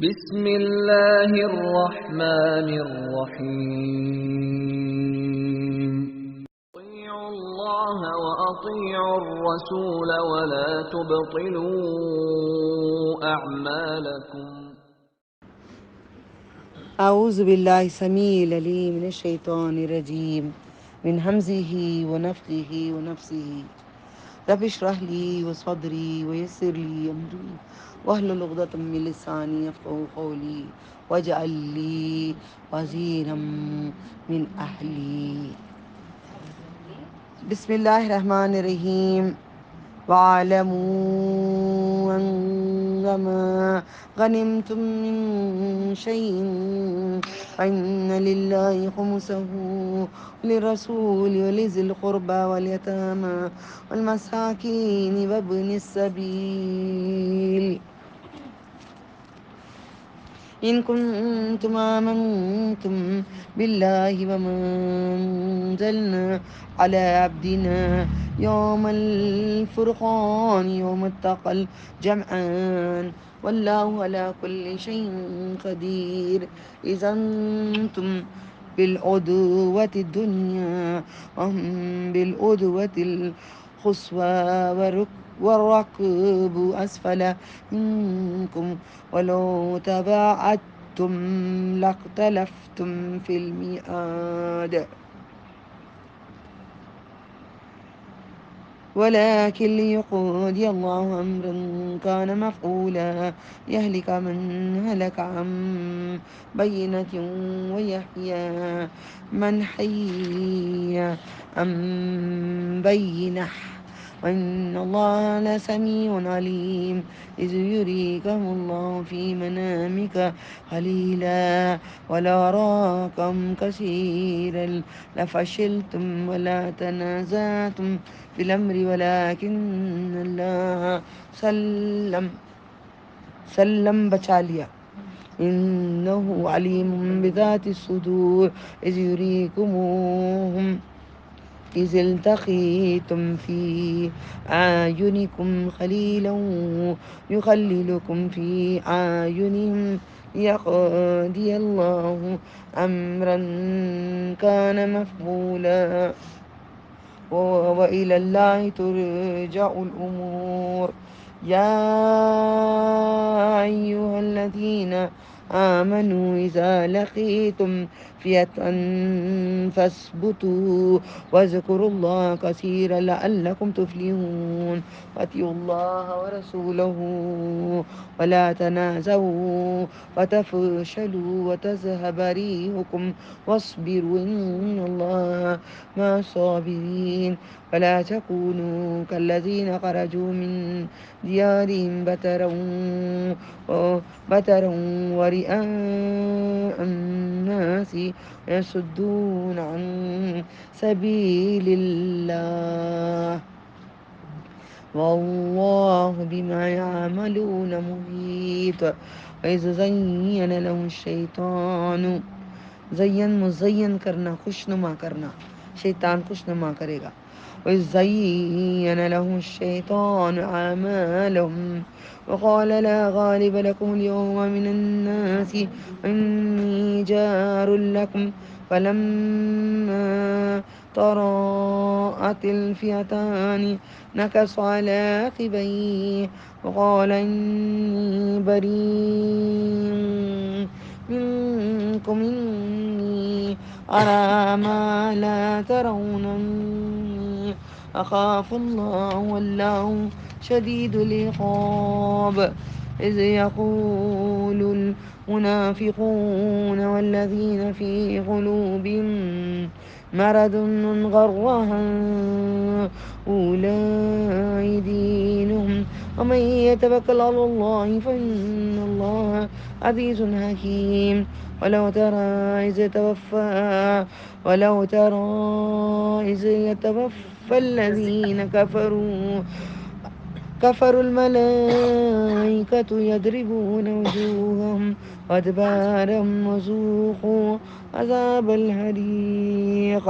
بسم الله الرحمن الرحيم اطيعوا الله وأطيعوا الرسول ولا تبطلوا أعمالكم. اعوذ باللہ السمیع العلیم من الشیطان الرجیم من حمزه ونفخه ونفسه. رب اشرح لي وصدري ويسر لي امري واحلل عقدة من لساني يفقهوا قولي واجعل لي وزيرا من اهلي. بسم اللہ الرحمن الرحیم. وَاعْلَمُوا أَنَّمَا غَنِمْتُم مِّن شَيْءٍ فَإِنَّ لِلَّهِ خُمُسَهُ وَلِلرَّسُولِ وَلِذِي الْقُرْبَى وَالْيَتَامَى وَالْمَسَاكِينِ وَابْنِ السَّبِيلِ إن كنتم آمنتم بالله وما أنزلنا على عبدنا يوم الفرقان يوم التقى الجمعان والله على كل شيء قدير. إذا أنتم بالعدوة الدنيا وهم بالعدوة القصوى والركب أسفل منكم ولو تباعدتم لاختلفتم في الميعاد ولكن ليقضي الله أمرا كان مفعولا يهلك من هلك عن بينة ويحيى من حي عن بينة وإن الله لسميع عليم. إذ يريكهم الله في منامك قليلا ولو أراكم كثيرا لفشلتم ولا تنازعتم في الأمر ولكن الله سلم بچا لیا. إنه عليم بذات الصدور. إذ يريكموهم إذ التقيتم في أعينكم قليلا يخللكم في أعينهم ليقضي الله أمرا كان مفعولا وإلى الله ترجع الأمور. يا أيها الذين آمنوا إذا لقيتم فئة فاثبتوا واذكروا الله كثيرا لعلكم تفلحون. وأطيعوا الله ورسوله ولا تنازعوا فتفشلوا وتذهب ريحكم واصبروا إن الله مع الصابرين. ولا تكونوا كالذين خرجوا من ديارهم بطرا ورئاء الناس ويصدون عن سبيل الله والله بما يعملون محيط. وإذ زين لهم الشيطان مزین کرنا، خوشنما کرنا، شیطان خوشنما کرے گا. وَإِذْ زَيَّنَ لَهُمُ الشَّيْطَانُ أَعْمَالَهُمْ وَقَالَ لَا غَالِبَ لَكُمُ الْيَوْمَ مِنَ النَّاسِ وَإِنِّي جَارٌ لَكُمْ فَلَمَّا تراءت الفئتان نكص على عقبيه وقال إني بريء منكم إني أرى ما لا ترون إني أخاف الله والله شديد العقاب. إذ يقول المنافقون والذين في قلوبهم مرض غر هؤلاء دينهم ومن يتوكل على الله فإن الله عزيز حكيم. ولو ترى إذ يتوفى الذين كفروا الملائكة يضربون وجوههم وأدبارهم وذوقوا عذاب الحريق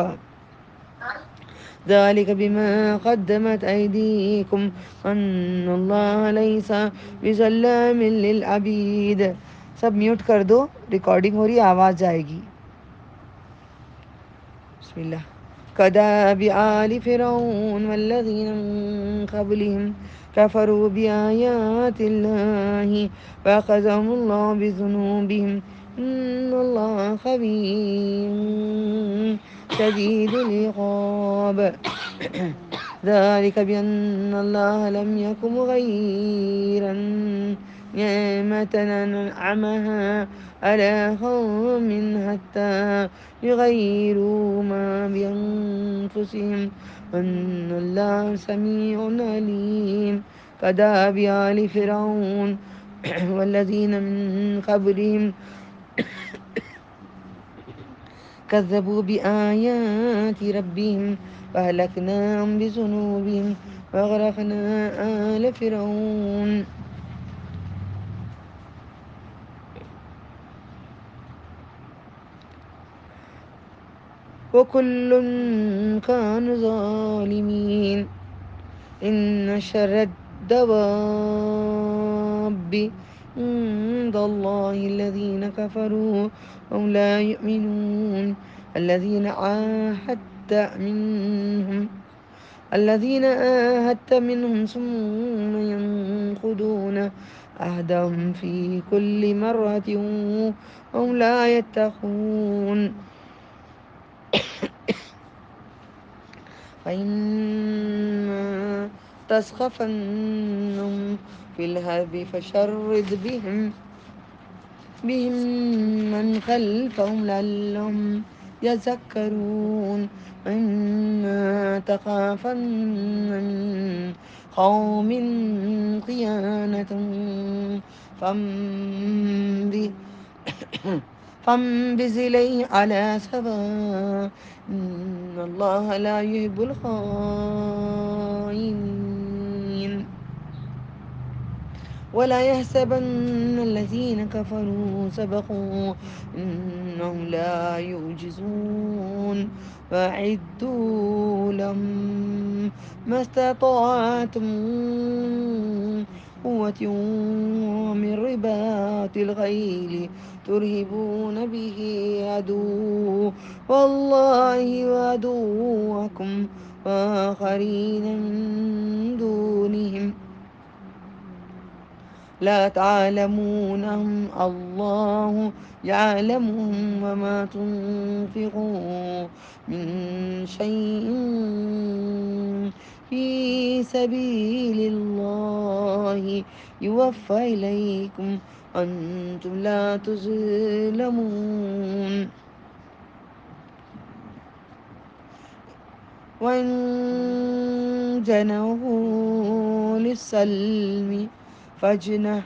ذلك بما قدمت أيديكم أن الله ليس بظلام للعبيد. سب میوٹ کر دو، ریکارڈنگ ہو رہی ہے، آواز جائے گی. بسم اللہ. كداب آل فرعون والذين من قبلهم كفروا بآيات الله فأخذهم الله بذنوبهم إن الله خبير شديد العقاب. ذلك بأن الله لم يكن مغيرا نعمة أنعمها على قوم حتى يغيروا ما بأنفسهم أن الله سميع عليم. كداب آل فرعون والذين من قبلهم كذبوا بآيات ربهم فأهلكناهم بذنوبهم وأغرقنا آل فرعون. وكل كانوا ظالمين. إن شر الدواب عند الله الذين كفروا وهم لا يؤمنون. الذين عاهدت منهم ثم ينقضون عهدهم في كل مرة وهم لا يتقون. فإما تثقفنهم في الحرب فشرد بهم من خلفهم لعلهم يذكرون. وإما تخافن من قوم خيانة فانبذ إليه على سواء إن الله لا يحب الخائنين. ولا يحسبن الذين كفروا سبقوا إنهم لا يعجزون. وأعدوا لهم ما استطعتم من قوة ومن رباط الخيل ترهبون به عدو والله وعدوكم وآخرين من دونهم لا تعلمونهم الله يعلمهم وما تنفقوا من شيء في سبيل الله يوفى إليكم وأنتم لا تظلمون. وإن جنحوا للسلم فاجنح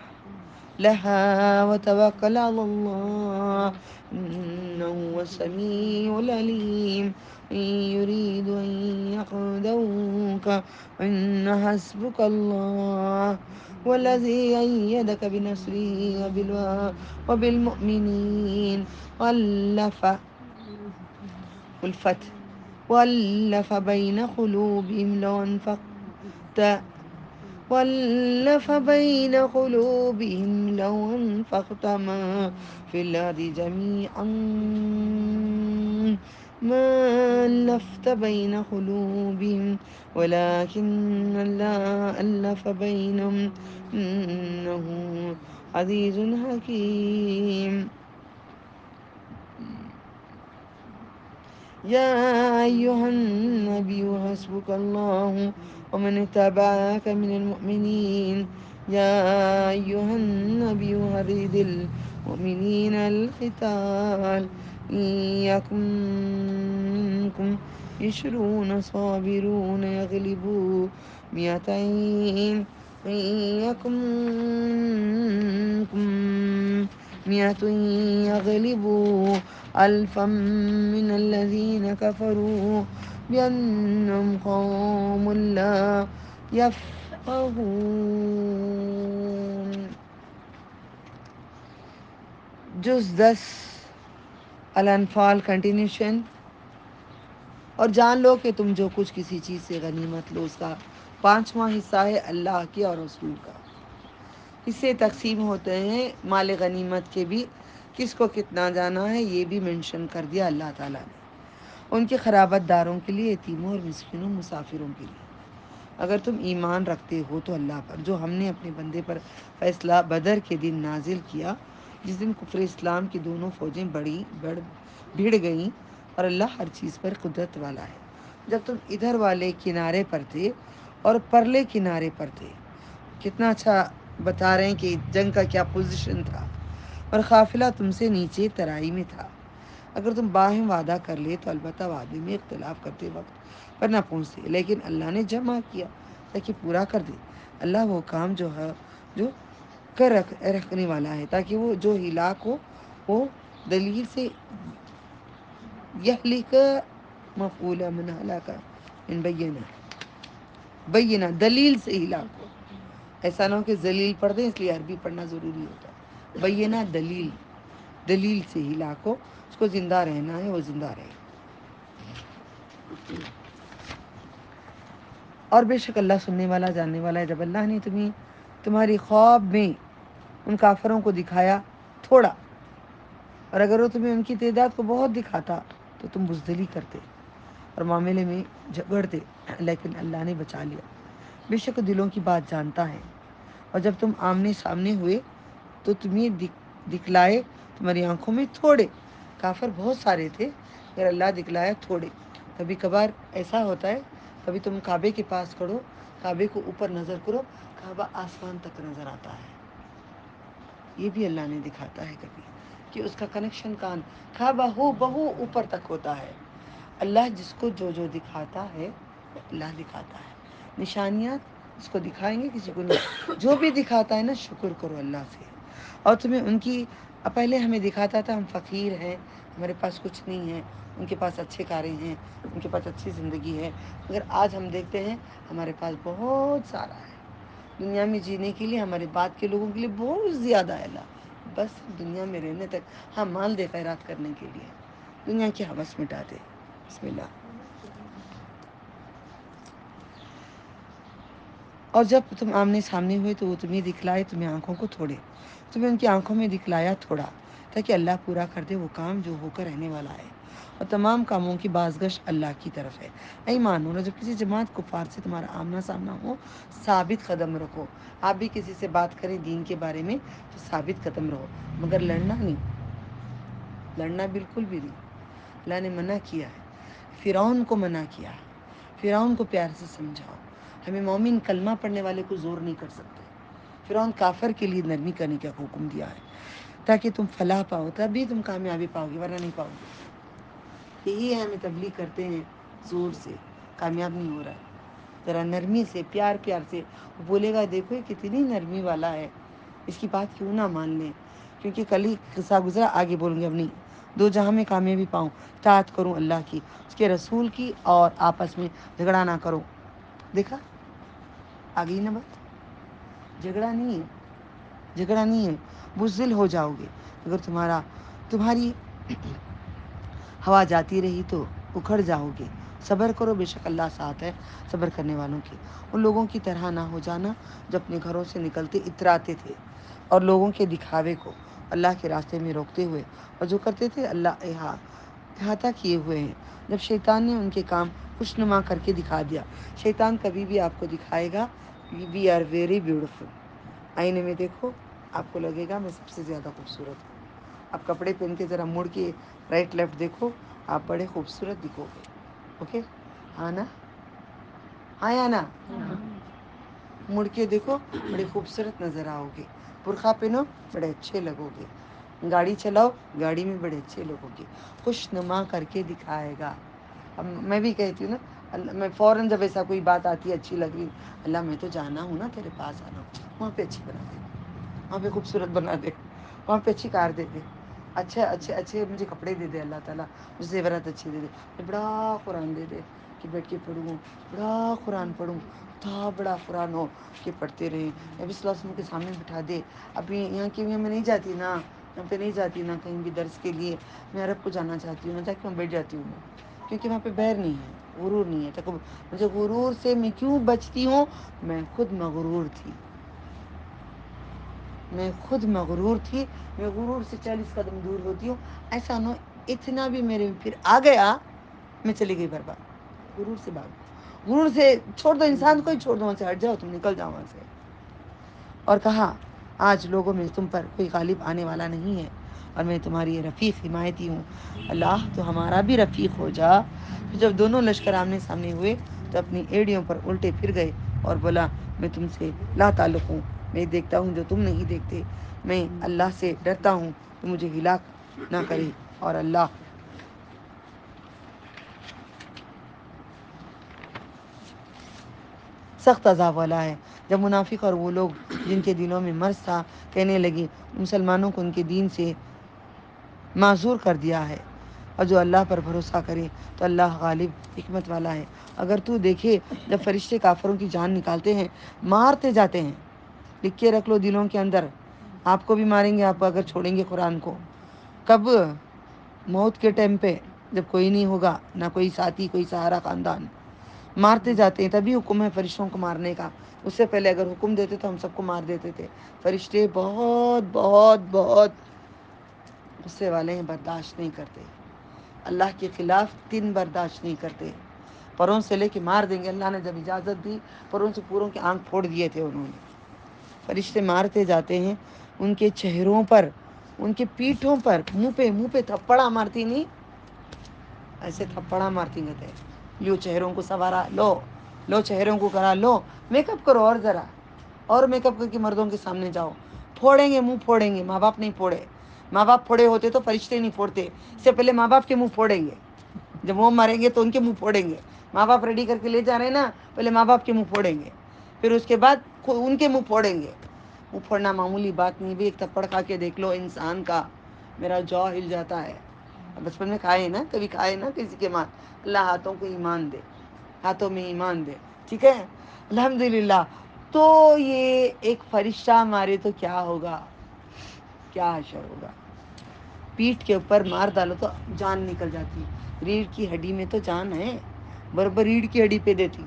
لها وتوكل على الله إنه هو السميع العليم. إن يريدوا أن يخدعوك فإن حسبك الله والذي أيدك بنصره وبالمؤمنين. والف بين قلوبهم لو أنفقت ما في الأرض جميعا ما ألفت بين قلوبهم ولكن الله ألف بينهم إنه عزيز حكيم. يا أيها النبي حسبك الله ومن اتبعك من المؤمنين. يا أيها النبي حرض المؤمنين القتال إن يكن منكم 20 صابرون يغلبوا 200 وإن يكن منكم 100 يغلبوا 1000 من الذين كفروا بأنهم قوم لا يفقهون. جز 10 الانفال کنٹینیوشن. اور جان لو کہ تم جو کچھ کسی چیز سے غنیمت لو اس کا 5واں حصہ ہے اللہ کے اور رسول کا. حصے تقسیم ہوتے ہیں مال غنیمت کے بھی، کس کو کتنا جانا ہے یہ بھی منشن کر دیا اللہ تعالیٰ نے، ان کے خرابت داروں کے لیے، یتیموں اور مسکینوں مسافروں کے لیے۔ اگر تم ایمان رکھتے ہو تو اللہ پر، جو ہم نے اپنے بندے پر فیصلہ بدر کے دن نازل کیا، جس دن کفر اسلام کی دونوں فوجیں بھیڑ گئیں، اور اللہ ہر چیز پر قدرت والا ہے۔ جب تم ادھر والے کنارے پر تھے اور پرلے کنارے پر تھے، کتنا اچھا بتا رہے ہیں کہ جنگ کا کیا پوزیشن تھا، اور قافلہ تم سے نیچے ترائی میں تھا۔ اگر تم باہم وعدہ کر لے تو البتہ وعدے میں اختلاف کرتے وقت پر نہ پہنچتے، لیکن اللہ نے جمع کیا تاکہ پورا کر دے۔ اللہ وہ کام جو کر رکھنے والا ہے، تاکہ وہ جو ہلاک ہو وہ دلیل سے یہلک مفعول من ہلاک من بینہ دلیل سے ہلاک ہو، ایسا نہ ہو کہ ذلیل پڑھ دیں، اس لیے عربی پڑھنا ضروری ہوتا ہے۔ بینہ دلیل سے ہلاک ہو، اس کو زندہ رہنا ہے، وہ زندہ رہے۔ اور بے شک اللہ سننے والا جاننے والا ہے۔ جب اللہ نے تمہاری خواب میں ان کافروں کو دکھایا تھوڑا، اور اگر وہ تمہیں ان کی تعداد کو بہت دکھاتا تو تم بزدلی کرتے اور معاملے میں جھگڑتے، لیکن اللہ نے بچا لیا۔ بے شک دلوں کی بات جانتا ہے۔ اور جب تم آمنے سامنے ہوئے تو تمہیں دکھلائے تمہاری آنکھوں میں تھوڑے، کافر بہت سارے تھے اگر اللہ دکھلایا تھوڑے۔ کبھی کبھار ایسا ہوتا ہے، کبھی تم کعبے کے پاس کھڑو، کعبے کو اوپر نظر کرو، کعبہ آسمان تک نظر آتا ہے، یہ بھی اللہ نے دکھاتا ہے کبھی، کہ اس کا کنیکشن کعبہ ہو بہو اوپر تک ہوتا ہے۔ اللہ جس کو جو دکھاتا ہے وہ اللہ دکھاتا ہے۔ نشانیات اس کو دکھائیں گے، کسی کو نہیں۔ جو بھی دکھاتا ہے نا، شکر کرو اللہ سے۔ اور تمہیں ان کی پہلے ہمیں دکھاتا تھا ہم فقیر ہیں، ہمارے پاس کچھ نہیں ہے، ان کے پاس اچھے کاریں ہیں، ان کے پاس اچھی زندگی ہے، مگر آج ہم دیکھتے ہیں ہمارے پاس بہت سارا ہے، دنیا میں جینے کے لیے ہمارے بعد کے لوگوں کے لیے بہت زیادہ ہے۔ اللہ بس دنیا میں رہنے تک ہم مال دے خیرات کرنے کے لیے، دنیا کی ہوس مٹا دے۔ بسم اللہ۔ اور جب تم آمنے سامنے ہوئے تو وہ تمہیں دکھلائے تمہیں آنکھوں کو تھوڑے، تمہیں ان کی آنکھوں میں دکھلایا تھوڑا، تاکہ اللہ پورا کر دے وہ کام جو ہو کر رہنے والا ہے، اور تمام کاموں کی بازگشت اللہ کی طرف ہے۔ اے مانو، جب کسی جماعت کفار سے تمہارا آمنا سامنا ہو، ثابت قدم رکھو۔ آپ بھی کسی سے بات کریں دین کے بارے میں تو ثابت قدم رہو، مگر لڑنا نہیں، لڑنا بالکل بھی نہیں۔ اللہ نے منع کیا ہے، فرعون کو منع کیا ہے، فرعون کو پیار سے سمجھاؤ۔ ہمیں مومن کلمہ پڑھنے والے کو زور نہیں کر سکتے۔ فرعون کافر کے لیے نرمی کرنے کا حکم دیا ہے تاکہ تم فلاح پاؤ، تبھی تم کامیابی پاؤ گے، ورنہ نہیں پاؤ گے۔ یہی ہے، ہمیں تبلیغ کرتے ہیں زور سے، کامیاب نہیں ہو رہا ہے۔ ذرا نرمی سے، پیار سے وہ بولے گا، دیکھو یہ کتنی نرمی والا ہے، اس کی بات کیوں نہ مان لیں۔ کیونکہ کل ہی قصہ گزرا، آگے بولوں گے اب نہیں۔ دو جہاں میں کامیابی پاؤں، اطاعت کروں اللہ کی، اس کے رسول کی، اور آپس میں جھگڑا نہ کرو۔ دیکھا آ گئی نا بات، جھگڑا نہیں ہے، بزدل ہو جاؤ گے اگر تمہاری ہوا جاتی رہی تو اکھڑ جاؤ گے۔ صبر کرو، بے شک اللہ ساتھ ہے صبر کرنے والوں کے۔ ان لوگوں کی طرح نہ ہو جانا جو اپنے گھروں سے نکلتے اتراتے تھے اور لوگوں کے دکھاوے کو اللہ کے راستے میں روکتے ہوئے، اور جو کرتے تھے اللہ احاطہ کیے ہوئے ہیں۔ جب شیطان نے ان کے کام خوشنما کر کے دکھا دیا، شیطان کبھی بھی آپ کو دکھائے گا وی آر ویری بیوٹیفل، آئینے میں دیکھو آپ کو لگے گا میں سب سے زیادہ خوبصورت ہوں۔ آپ کپڑے پہن کے ذرا مڑ کے رائٹ لیفٹ دیکھو، آپ بڑے خوبصورت دکھو گے۔ اوکے، ہاں نا، ہاں یا نا، مڑ کے دیکھو بڑے خوبصورت نظر آؤ گے۔ برقع پہنو، بڑے اچھے لگو گے۔ گاڑی چلاؤ، گاڑی میں بڑے اچھے لوگوں گے، خوش نما کر کے دکھائے گا۔ اب میں بھی کہتی ہوں نا، میں فوراً جب ایسا کوئی بات آتی ہے اچھی لگ رہی، اللہ میں تو جانا ہوں نا، تیرے پاس آنا ہوں، وہاں پہ اچھی بنا دے، وہاں پہ خوبصورت بنا دے، وہاں پہ اچھی کار دے دے، اچھے مجھے کپڑے دے دے اللہ تعالیٰ، مجھے زیورات اچھے دے دے، بڑا قرآن دے دے کہ بیٹھ کے پڑھوں، بڑا قرآن پڑھوں، تھا بڑا قرآن ہو کہ پڑھتے رہیں، نبی صلی اللہ علیہ وسلم کے سامنے بٹھا دے۔ ابھی یہاں کی میں نہیں جاتی نا، یہاں پہ نہیں جاتی نا کہیں بھی درس کے لیے، میں عرب کو جانا چاہتی ہوں نا، جا کے میں بیٹھ جاتی ہوں، کیونکہ وہاں پہ بیر نہیں ہے، غرور نہیں ہے۔ مجھے غرور سے میں کیوں بچتی ہوں، میں خود مغرور تھی، میں خود مغرور تھی، میں غرور سے 40 قدم دور ہوتی ہوں، ایسا نہ ہو اتنا بھی میرے پھر آ گیا میں چلی گئی برباد، غرور سے بھاگ، غرور سے چھوڑ دو، انسان کو ہی چھوڑ دو، وہاں سے ہٹ جاؤ، تم نکل جاؤ وہاں سے۔ اور کہا آج لوگوں میں تم پر کوئی غالب آنے والا نہیں ہے اور میں تمہاری رفیق حمایتی ہوں، اللہ تو ہمارا بھی رفیق ہو جا۔ پھر جب دونوں لشکر آمنے سامنے ہوئے تو اپنی ایڑیوں پر الٹے پھر گئے اور بولا میں تم سے لا تعلق ہوں، میں دیکھتا ہوں جو تم نہیں دیکھتے، میں اللہ سے ڈرتا ہوں کہ مجھے ہلاک نہ کرے، اور اللہ سخت عذاب والا ہے۔ جب منافق اور وہ لوگ جن کے دلوں میں مرض تھا کہنے لگے مسلمانوں کو ان کے دین سے معذور کر دیا ہے، اور جو اللہ پر بھروسہ کرے تو اللہ غالب حکمت والا ہے۔ اگر تو دیکھے جب فرشتے کافروں کی جان نکالتے ہیں مارتے جاتے ہیں، لکھ کے رکھ لو دلوں کے اندر، آپ کو بھی ماریں گے آپ اگر چھوڑیں گے قرآن کو۔ کب؟ موت کے ٹائم پہ، جب کوئی نہیں ہوگا، نہ کوئی ساتھی، کوئی سہارا، خاندان، مارتے جاتے ہیں، تبھی حکم ہے فرشتوں کو مارنے کا۔ اس سے پہلے اگر حکم دیتے تو ہم سب کو مار دیتے تھے۔ فرشتے بہت بہت بہت غصے والے ہیں، برداشت نہیں کرتے، اللہ کے خلاف دن برداشت نہیں کرتے، پروں سے لے کے مار دیں گے۔ اللہ نے جب اجازت دی پروں سے پوروں کے آنکھ پھوڑ دیے تھے انہوں نے۔ فرشتے مارتے جاتے ہیں، ان کے چہروں پر، ان کے پیٹھوں پر، منہ پہ تھپڑا مارتی نہیں، ایسے تھپڑا مارتی نہیں تھے، لو چہروں کو سوارا، لو چہروں کو کرا، لو میک اپ کرو، اور ذرا اور میک اپ کر کے مردوں کے سامنے جاؤ، پھوڑیں گے، منہ پھوڑیں گے، ماں باپ نہیں پھوڑے، ماں باپ پھوڑے ہوتے تو فرشتے نہیں پھوڑتے، اس سے پہلے ماں باپ کے منہ پھوڑیں گے، جب وہ مریں گے تو ان کے منہ پھوڑیں گے، ماں باپ ریڈی کر کے لے جا رہے ہیں نا، پہلے ماں باپ کے منہ پھوڑیں گے، پھر اس کے بعد ان کے منہ پھوڑیں گے۔ منہ پھوڑنا معمولی بات نہیں، بھی ایک تھپڑ کھا کے دیکھ لو انسان کا، میرا جاؤ ہل جاتا ہے۔ بچپن میں کھائے نا، کبھی کھائے نا کسی کے ماں، اللہ ہاتھوں کو ایمان دے، ہاتھوں میں ایمان دے، ٹھیک ہے، الحمدللہ۔ تو یہ ایک فرشتہ مارے تو کیا ہوگا، کیا حشر ہوگا، پیٹھ کے اوپر مار ڈالو تو جان نکل جاتی، ریڑھ کی ہڈی میں تو جان ہے، برابر ریڑھ کی ہڈی پہ دیتی،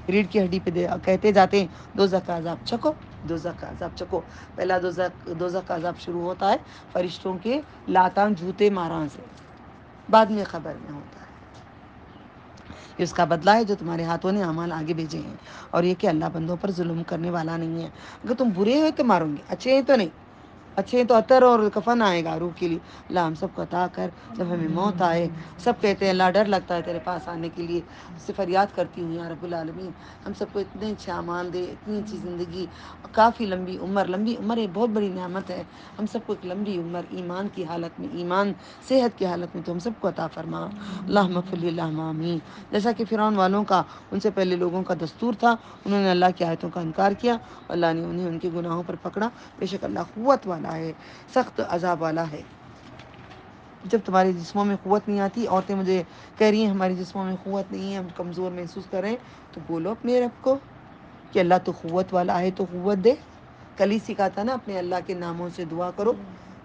ریڑھ کی ہڈی پہ دے، کہتے جاتے ہیں دوزخ کا عذاب چکھو، دوزخ کا عذاب چکھو۔ پہلا دوزخ کا عذاب شروع ہوتا ہے فرشتوں کے لاتاں جوتے ماراں سے، بعد میں خبر میں ہوتا ہے، اس کا بدلہ ہے جو تمہارے ہاتھوں نے اعمال آگے بھیجے ہیں، اور یہ کہ اللہ بندوں پر ظلم کرنے والا نہیں ہے۔ اگر تم برے ہوئے تو ماروں گے، اچھے ہیں تو نہیں، اچھے ہیں تو عطر اور کفن آئے گا روح کے لیے، اللہ ہم سب کو عطا کر، جب ہمیں موت آئے سب کہتے ہیں اللہ ڈر لگتا ہے تیرے پاس آنے کے لیے، اس سے فریاد کرتی ہوں یا رب العالمین ہم سب کو اتنے اچھے اعمال دے، اتنی اچھی زندگی، کافی لمبی عمر ایک بہت بڑی نعمت ہے، ہم سب کو ایک لمبی عمر ایمان کی حالت میں، ایمان صحت کی حالت میں تو ہم سب کو عطا فرما، اللہم اغفر لی، اللہم آمین۔ جیسا کہ فرعون والوں کا، ان سے پہلے لوگوں کا دستور تھا، انہوں نے اللہ کی آیتوں کا انکار کیا، اللہ نے انہیں ان کے گناہوں پر پکڑا، بے شک اللہ قوت والا ہے، سخت عذاب والا ہے۔ جب تمہارے جسموں میں قوت نہیں آتی، عورتیں مجھے کہہ رہی ہیں ہمارے جسموں میں قوت نہیں ہے، ہم کمزور محسوس کر رہے ہیں، تو بولو اپنے رب کو کہ اللہ تو قوت والا ہے تو قوت دے۔ کل ہی سکھاتا نا اپنے اللہ کے ناموں سے دعا کرو،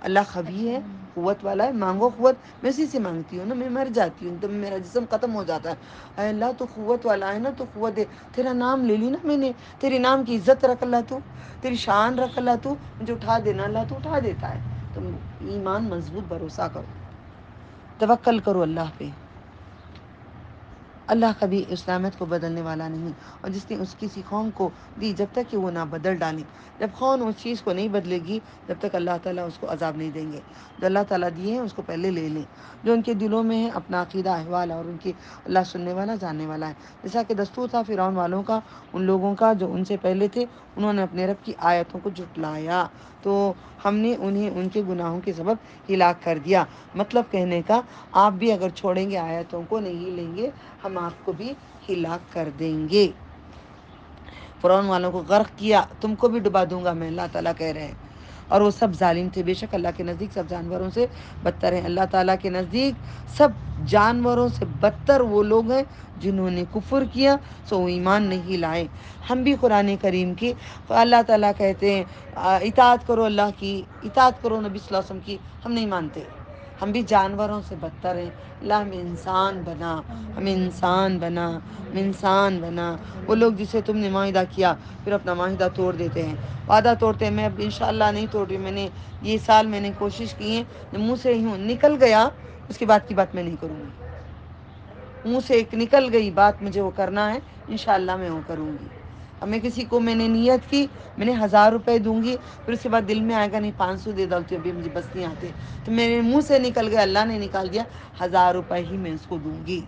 اللہ خبیر ہے، قوت والا ہے، مانگو قوت، میں اسی سے مانگتی ہوں نا، میں مر جاتی ہوں تو میرا جسم ختم ہو جاتا ہے، اے اللہ تو قوت والا ہے نا تو قوت دے، تیرا نام لے لی نا میں نے، تیرے نام کی عزت رکھ اللہ، تو تیری شان رکھ اللہ، تو مجھے اٹھا دینا اللہ، تو اٹھا دیتا ہے۔ تم ایمان مضبوط، بھروسہ کرو، توکل کرو اللہ پہ، اللہ کبھی اس نعمت کو بدلنے والا نہیں، اور جس نے اس کسی قوم کو دی جب تک کہ وہ نہ بدل ڈالے، جب قوم اس چیز کو نہیں بدلے گی جب تک اللہ تعالیٰ اس کو عذاب نہیں دیں گے، جو اللہ تعالیٰ دیے ہیں اس کو پہلے لے لیں، جو ان کے دلوں میں ہے اپنا عقیدہ احوال، اور ان کی اللہ سننے والا جاننے والا ہے۔ جیسا کہ دستور تھا فرعون والوں کا، ان لوگوں کا جو ان سے پہلے تھے، انہوں نے اپنے رب کی آیتوں کو جھٹلایا تو ہم نے انہیں ان کے گناہوں کے سبب ہلاک کر دیا۔ مطلب کہنے کا، آپ بھی اگر چھوڑیں گے آیتوں کو، نہیں لیں گے، ہم آپ کو بھی ہلاک کر دیں گے۔ فرعون والوں کو غرق کیا، تم کو بھی ڈبا دوں گا میں، اللہ تعالیٰ کہہ رہے ہیں، اور وہ سب ظالم تھے، بے شک اللہ کے نزدیک سب جانوروں سے بدتر ہیں، اللہ تعالیٰ کے نزدیک سب جانوروں سے بدتر وہ لوگ ہیں جنہوں نے کفر کیا، سو ایمان نہیں لائے۔ ہم بھی قرآن کریم کی، اللہ تعالیٰ کہتے ہیں اطاعت کرو اللہ کی، اطاعت کرو نبی صلی اللہ علیہ وسلم کی، ہم نہیں مانتے، ہم بھی جانوروں سے بدتر ہیں. اللہ ہمیں انسان بنا، ہمیں انسان بنا، ہمیں انسان بنا. وہ لوگ جسے تم نے معاہدہ کیا پھر اپنا معاہدہ توڑ دیتے ہیں، وعدہ توڑتے ہیں. میں اب انشاءاللہ نہیں توڑ رہی. میں نے یہ سال میں نے کوشش کی ہے، منہ سے ہی نکل گیا اس کے بعد کی بات میں نہیں کروں گی. منہ سے ایک نکل گئی بات، مجھے وہ کرنا ہے، انشاءاللہ میں وہ کروں گی. اب میں کسی کو میں نے نیت کی میں نے 1000 روپے دوں گی، پھر اس کے بعد دل میں آئے گا نہیں 500 دے ڈالتی ہوں، ابھی مجھے بس نہیں آتے، تو میرے منہ سے نکل گیا، اللہ نے نکال دیا، 1000 روپے ہی میں اس کو دوں گی.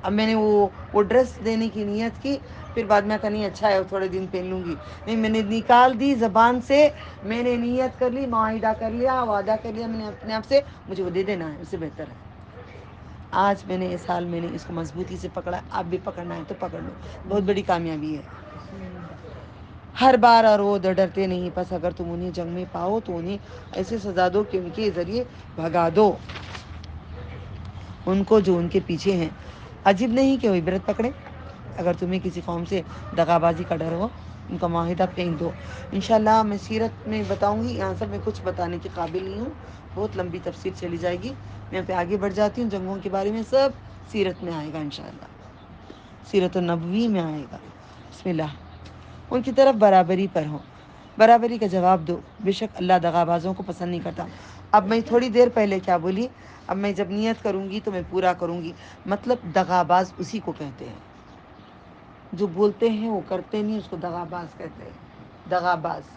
اب میں نے وہ ڈریس دینے کی نیت کی، پھر بعد میں کہا نہیں اچھا ہے تھوڑے دن پہن لوں گی. نہیں، میں نے نکال دی زبان سے، میں نے نیت کر لی، معاہدہ کر لیا، وعدہ کر لیا میں نے اپنے آپ سے، مجھے وہ دے دینا ہے، اس سے بہتر ہے. آج میں نے اس سال میں نے اس کو مضبوطی سے پکڑا. آپ بھی پکڑنا ہے تو پکڑ لو، بہت بڑی کامیابی ہے. ہر بار اور وہ ڈرتے نہیں، بس اگر تم انہیں جنگ میں پاؤ تو انہیں ایسے سزا دو کہ ان کے ذریعے بھگا دو ان کو جو ان کے پیچھے ہیں. عجیب نہیں کہ وہ عبرت پکڑے. اگر تمہیں کسی قوم سے دغابازی کا ڈر ہو ان کا معاہدہ پھینک دو. انشاءاللہ میں سیرت میں بتاؤں گی، یہاں سب میں کچھ بتانے کے قابل نہیں ہوں، بہت لمبی تفسیر چلی جائے گی. میں یہاں پہ آگے بڑھ جاتی ہوں. جنگوں کے بارے میں سب سیرت میں آئے گا انشاءاللہ، سیرت النبوی میں آئے گا. بسم اللہ. ان کی طرف برابری پر ہو، برابری کا جواب دو. بے شک اللہ دغابازوں کو پسند نہیں کرتا. اب میں تھوڑی دیر پہلے کیا بولی؟ اب میں جب نیت کروں گی تو میں پورا کروں گی. مطلب دغاباز اسی کو کہتے ہیں جو بولتے ہیں وہ کرتے نہیں، اس کو دغاباز کہتے ہیں. دغاباز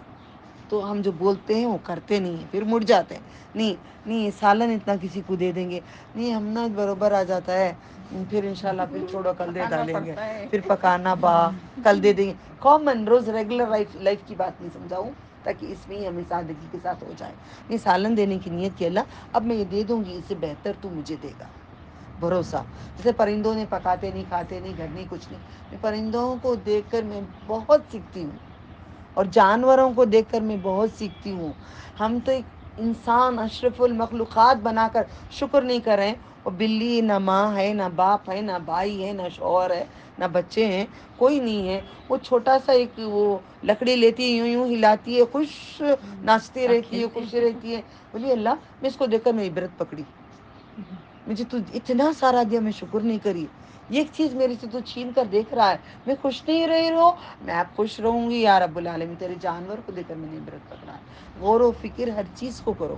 تو ہم جو بولتے ہیں وہ کرتے نہیں ہیں، پھر مڑ جاتے ہیں. نہیں سالن اتنا کسی کو دے دیں گے، نہیں ہم نا برابر آ جاتا ہے، پھر انشاءاللہ پھر چھوڑو کل دے ڈالیں گے، پھر پکانا کل دے دیں گے. کامن روز ریگولر لائف کی بات نہیں سمجھاؤں تاکہ اس میں ہی ہمیں سادگی کے ساتھ ہو جائے. نہیں، سالن دینے کی نیت کی اللہ اب میں یہ دے دوں گی، اس سے بہتر تو مجھے دے گا. بھروسہ. جیسے پرندوں نے پکاتے نہیں، کھاتے نہیں، گھر نہیں، کچھ نہیں. میں پرندوں کو دیکھ کر میں بہت سیکھتی ہوں، اور جانوروں کو دیکھ کر میں بہت سیکھتی ہوں. ہم تو ایک انسان اشرف المخلوقات بنا کر شکر نہیں کر رہے ہیں. اور بلی نہ ماں ہے، نہ باپ ہے، نہ بھائی ہے، نہ شوہر ہے، نہ بچے ہیں، کوئی نہیں ہے. وہ چھوٹا سا ایک وہ لکڑی لیتی ہے، یوں یوں ہلاتی ہے، خوش ناچتی رہتی ہے، خوش رہتی ہے. بولی اللہ میں اس کو دیکھ کر میں عبرت پکڑی، مجھے تو اتنا سارا دیا، میں شکر نہیں کری. یہ ایک چیز میرے سے تو چھین کر دیکھ رہا ہے، میں خوش نہیں رہی ہوں، میں اب خوش رہوں گی یا رب العالمین. تیرے جانور کو دیکھ کر میں نے عبرت پکڑا ہے. غور و فکر ہر چیز کو کرو،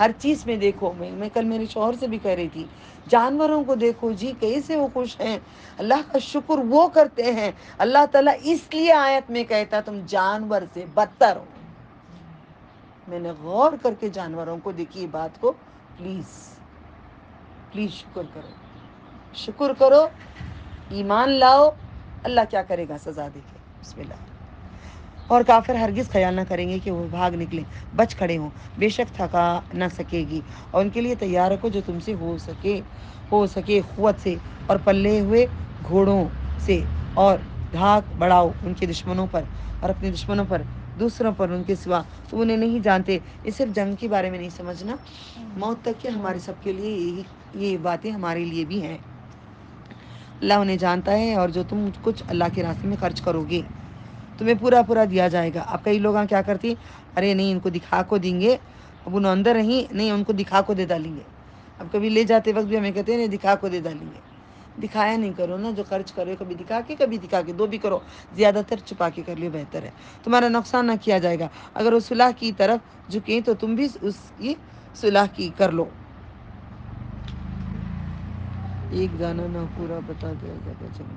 ہر چیز میں دیکھو. میں کل میرے شوہر سے بھی کہہ رہی تھی، جانوروں کو دیکھو جی کیسے وہ خوش ہیں، اللہ کا شکر وہ کرتے ہیں. اللہ تعالیٰ اس لیے آیت میں کہتا تم جانور سے بدتر ہو. میں نے غور کر کے جانوروں کو دیکھی بات کو. پلیز شکر کرو، شکر کرو، ایمان لاؤ. اللہ کیا کرے گا؟ سزا دے کے. بسم اللہ. اور کافر ہرگز خیال نہ کریں گے کہ وہ بھاگ نکلیں، بچ کھڑے ہوں. بے شک تھکا نہ سکے گی، اور ان کے لیے تیار رکھو جو تم سے ہو سکے قوت سے اور پلے ہوئے گھوڑوں سے، اور دھاک بڑھاؤ ان کے دشمنوں پر اور اپنے دشمنوں پر، دوسروں پر ان کے سوا تم انہیں نہیں جانتے. یہ صرف جنگ کے بارے میں نہیں سمجھنا، موت تک کے ہمارے سب کے لیے یہ باتیں ہمارے لیے بھی ہیں. اللہ انہیں جانتا ہے، اور جو تم کچھ اللہ کے راستے میں خرچ کرو گے تمہیں پورا دیا جائے گا. اب کئی لوگ کیا کرتی، ارے نہیں ان کو دکھا کو دیں گے، اب انہوں اندر نہیں ان کو دکھا کو دے ڈالیں گے. اب کبھی لے جاتے وقت بھی ہمیں کہتے ہیں نہیں دکھا کو دے ڈالیں گے. دکھایا نہیں کرو نا، جو خرچ کرو کبھی دکھا کے دو بھی کرو، زیادہ تر چھپا کے کر لیو، بہتر ہے. تمہارا نقصان نہ کیا جائے گا. اگر وہ صلح کی طرف جھکیں تو تم بھی اس کی صلح کی کر لو. ایک گانا نہ پورا بتا دیا جائے گا.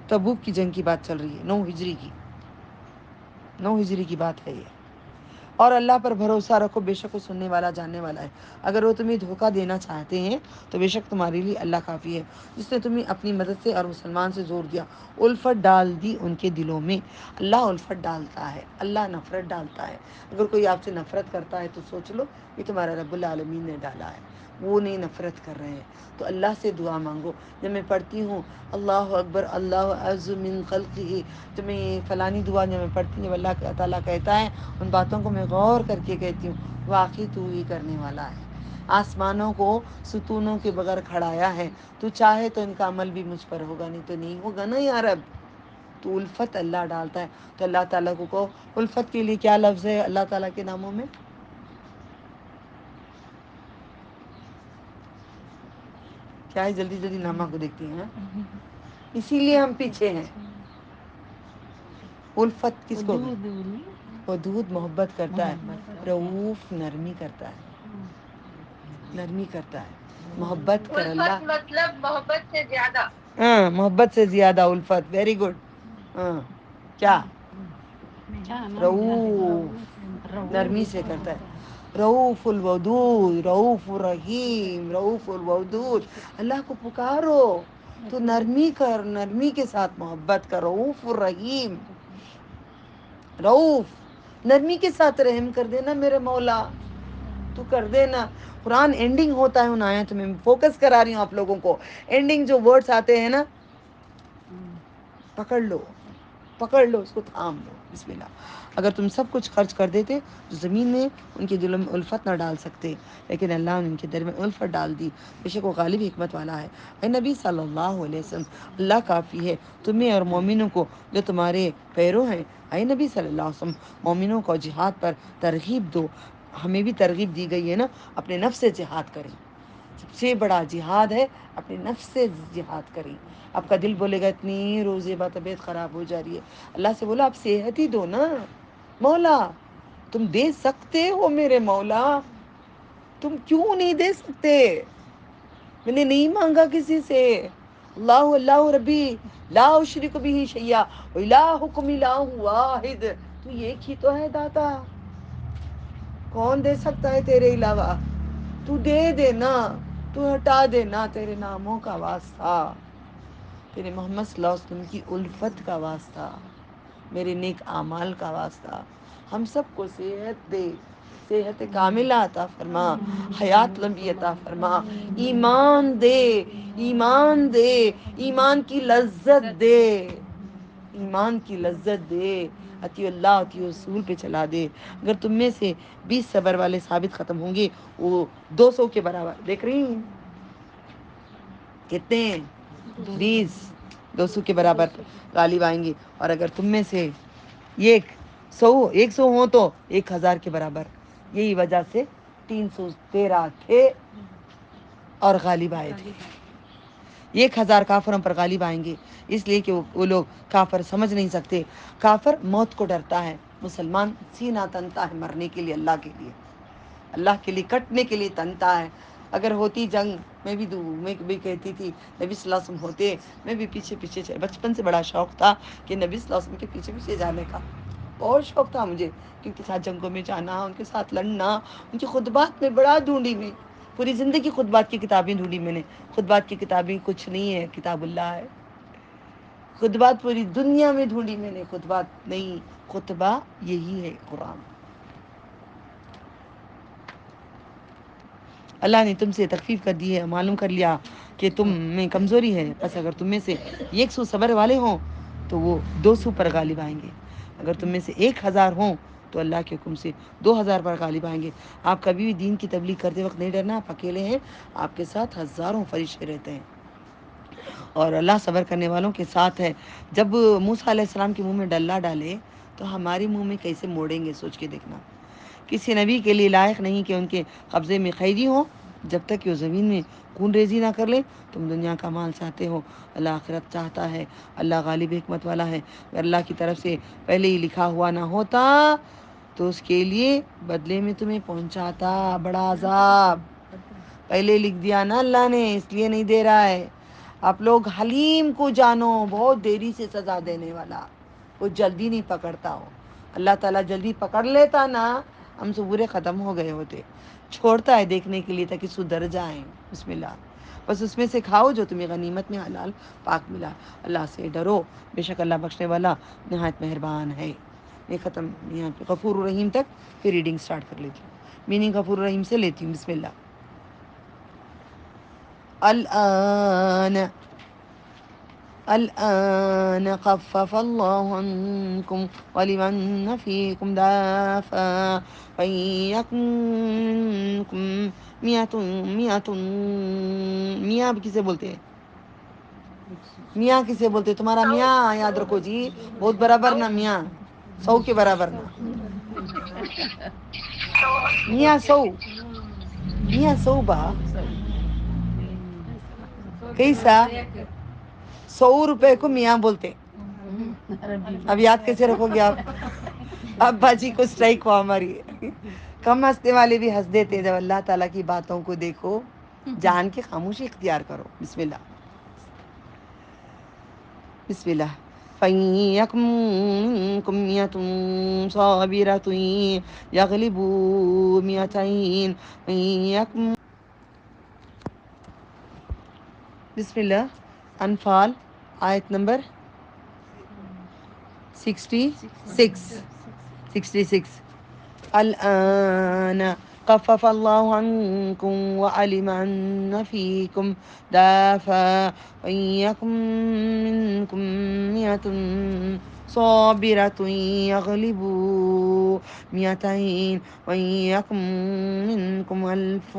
تبوک کی جنگ کی بات چل رہی ہے، 9 ہجری کی بات ہے یہ. اور اللہ پر بھروسہ رکھو، بے شک وہ سننے والا جاننے والا ہے. اگر وہ تمہیں دھوکہ دینا چاہتے ہیں تو بے شک تمہارے لیے اللہ کافی ہے، جس نے تمہیں اپنی مدد سے اور مسلمان سے زور دیا، الفت ڈال دی ان کے دلوں میں. اللہ الفت ڈالتا ہے، اللہ نفرت ڈالتا ہے. اگر کوئی آپ سے نفرت کرتا ہے تو سوچ لو یہ تمہارا رب العالمین نے ڈالا ہے، وہ نہیں نفرت کر رہے ہیں. تو اللہ سے دعا مانگو. جب میں پڑھتی ہوں اللہ اکبر اللہ اعز من خلقہ، تو میں فلانی دعا جب میں پڑھتی ہوں، جب اللہ تعالیٰ کہتا ہے ان باتوں کو میں غور کر کے کہتی ہوں، واقعی تو ہی کرنے والا ہے. آسمانوں کو ستونوں کے بغیر کھڑایا ہے، تو چاہے تو ان کا عمل بھی مجھ پر ہوگا، نہیں تو نہیں ہوگا نا یا رب. تو الفت اللہ ڈالتا ہے. تو اللہ تعالیٰ کو کہو. الفت کے لیے کیا لفظ ہے اللہ تعالیٰ کے ناموں میں؟ کیا ہے جلدی جلدی نامہ کو دیکھتی ہیں اسی لیے ہم پیچھے ہیں. الفت کس کو ودود محبت کرتا ہے, رؤوف نرمی کرتا ہے, نرمی کرتا ہے, محبت کر اللہ مطلب محبت سے زیادہ, ہاں محبت سے زیادہ الفت. Very good. ہاں کیا رؤوف نرمی سے کرتا ہے, رؤوف الودود, رؤوف الرحیم, رؤوف الودود. اللہ کو پکارو تو نرمی کر, نرمی کے ساتھ محبت کر. رؤوف الرحیم, رؤوف نرمی کے ساتھ رحم کر دینا میرے مولا, تو کر دینا. قرآن اینڈنگ ہوتا ہے ان آیت میں, فوکس کرا رہی ہوں آپ لوگوں کو. اینڈنگ جو ورڈز آتے ہیں نا, پکڑ لو, پکڑ لو اس کو, تھام لو. بسم اللہ. اگر تم سب کچھ خرچ کر دیتے تو زمین میں ان کے دلوں میں الفت نہ ڈال سکتے, لیکن اللہ نے ان کے دل میں الفت ڈال دی. بے شک وہ غالب حکمت والا ہے. اے نبی صلی اللہ علیہ وسلم, اللہ کافی ہے تمہیں اور مومنوں کو جو تمہارے پیرو ہیں. اے نبی صلی اللہ علیہ وسلم, مومنوں کو جہاد پر ترغیب دو. ہمیں بھی ترغیب دی گئی ہے نا, اپنے نفس سے جہاد کریں. سب سے بڑا جہاد ہے اپنے نفس سے جہاد کریں. آپ کا دل بولے گا اتنی روزے بعد طبیعت خراب ہو جا رہی ہے, اللہ سے بولا آپ صحت ہی دو نا مولا, تم دے سکتے ہو میرے مولا, تم کیوں نہیں دے سکتے؟ میں نے نہیں مانگا کسی سے. اللہ اللہ ربی لا اشرک بہ شیئا والہکم الہ واحد. تو ایک ہی تو ہے داتا, کون دے سکتا ہے تیرے علاوہ؟ تو دے دینا, تو ہٹا دینا. تیرے ناموں کا واسطہ, تیرے محمد صلی اللہ علیہ وسلم کی الفت کا واسطہ, میرے نیک اعمال کا واسطہ, ہم سب کو صحت دے, صحت کاملہ عطا فرما, حیات لمبی عطا فرما, ایمان دے, ایمان دے, ایمان کی لذت دے, ایمان کی لذت دے, اطیع اللہ اطیع رسول پہ چلا دے. اگر تم میں سے 20 صبر والے ثابت ختم ہوں گے, وہ 200 کے برابر. دیکھ رہی ہیں کتنے؟ 20, 200 کے برابر غالب آئیں گے. اور اگر تم میں سے 100 ہوں تو 1000 کے برابر. یہی وجہ سے 313 تھے اور غالب آئے تھے. 1000 کافروں پر غالب آئیں گے, اس لیے کہ وہ لوگ کافر سمجھ نہیں سکتے. کافر موت کو ڈرتا ہے, مسلمان سینہ تنتا ہے مرنے کے لیے, اللہ کے لیے, اللہ کے لیے کٹنے کے لیے تنتا ہے. اگر ہوتی جنگ, میں بھی کہتی تھی نبی صلی اللہ علیہ وسلم ہوتے, میں بھی پیچھے پیچھے, بچپن سے بڑا شوق تھا کہ نبی صلی اللہ علیہ وسلم کے پیچھے پیچھے جانے کا, بہت شوق تھا مجھے, ان کے ساتھ جنگوں میں جانا, ان کے ساتھ لڑنا, ان کی خطبات میں بڑا ڈھونڈی میں, پوری زندگی خطبات کی کتابیں ڈھونڈی میں نے. خطبات کی کتابیں کچھ نہیں ہے, کتاب اللہ ہے. خطبات پوری دنیا میں ڈھونڈی میں نے, خطبات نہیں, خطبہ یہی ہے قرآن. اللہ نے تم سے تخفیف کر دی ہے, معلوم کر لیا کہ تم میں کمزوری ہے, بس اگر تم میں سے 100 صبر والے ہوں تو وہ 200 پر غالب آئیں گے. اگر تم میں سے 1000 ہوں تو اللہ کے حکم سے 2000 پر غالب آئیں گے. آپ کبھی بھی دین کی تبلیغ کرتے وقت نہیں ڈرنا, آپ اکیلے ہیں, آپ کے ساتھ ہزاروں فرشتے رہتے ہیں, اور اللہ صبر کرنے والوں کے ساتھ ہے. جب موسیٰ علیہ السلام کے منہ میں ڈلہ ڈالے تو ہمارے منہ میں کیسے موڑیں گے, سوچ کے دیکھنا. کسی نبی کے لیے لائق نہیں کہ ان کے قبضے میں قیدی ہوں جب تک کہ وہ زمین میں خون ریزی نہ کر لے. تم دنیا کا مال چاہتے ہو, اللہ آخرت چاہتا ہے. اللہ غالب حکمت والا ہے. اگر اللہ کی طرف سے پہلے ہی لکھا ہوا نہ ہوتا تو اس کے لیے بدلے میں تمہیں پہنچاتا بڑا عذاب. پہلے لکھ دیا نا اللہ نے, اس لیے نہیں دے رہا ہے. آپ لوگ حلیم کو جانو, بہت دیری سے سزا دینے والا, وہ جلدی نہیں پکڑتا ہو. اللہ تعالیٰ جلدی پکڑ لیتا نا, ہم سے برے ختم ہو گئے ہوتے. چھوڑتا ہے دیکھنے کے لیے تاکہ سدھر جائیں. بسم اللہ. بس اس میں سے کھاؤ جو تمہیں غنیمت میں حلال پاک ملا. اللہ سے ڈرو, بے شک اللہ بخشنے والا نہایت مہربان ہے. یہ ختم یہاں پہ غفور الرحیم تک, پھر ریڈنگ سٹارٹ کر لیتی ہوں. میننگ غفور الرحیم سے لیتی ہوں. بسم اللہ. الآن خفف الله عنكم ولمن فيكم دافع وإن يكن منكم میاں کسے بولتے ہیں, میاں کسے بولتے ہیں, تمہارا میاں یاد رکھو جی, بہت برابر نا میاں, 100 کے برابر نا میاں 100, میاں 100 با کیسا 100 روپے کو میاں بولتے. اب یاد کیسے رکھو گے آپ؟ ابا جی کو اسٹرائک ہوا ہماری. کم ہنسنے والے بھی ہنس دیتے. جب اللہ تعالیٰ کی باتوں کو دیکھو جان کے خاموشی اختیار کرو. بسم اللہ. بسم اللہ. فَإِن مِّنكُم مِّئَةٌ صَابِرَةٌ يَغْلِبُوا مِئَتَيْنِ وَإِن يَكُن. بسم اللہ. انفال آیت نمبر 66. الآن خفف الله عنكم وعلم أن فيكم ضعفا وإن يكن منكم مئة صابرة يغلبوا مئتين وإن يكن منكم ألف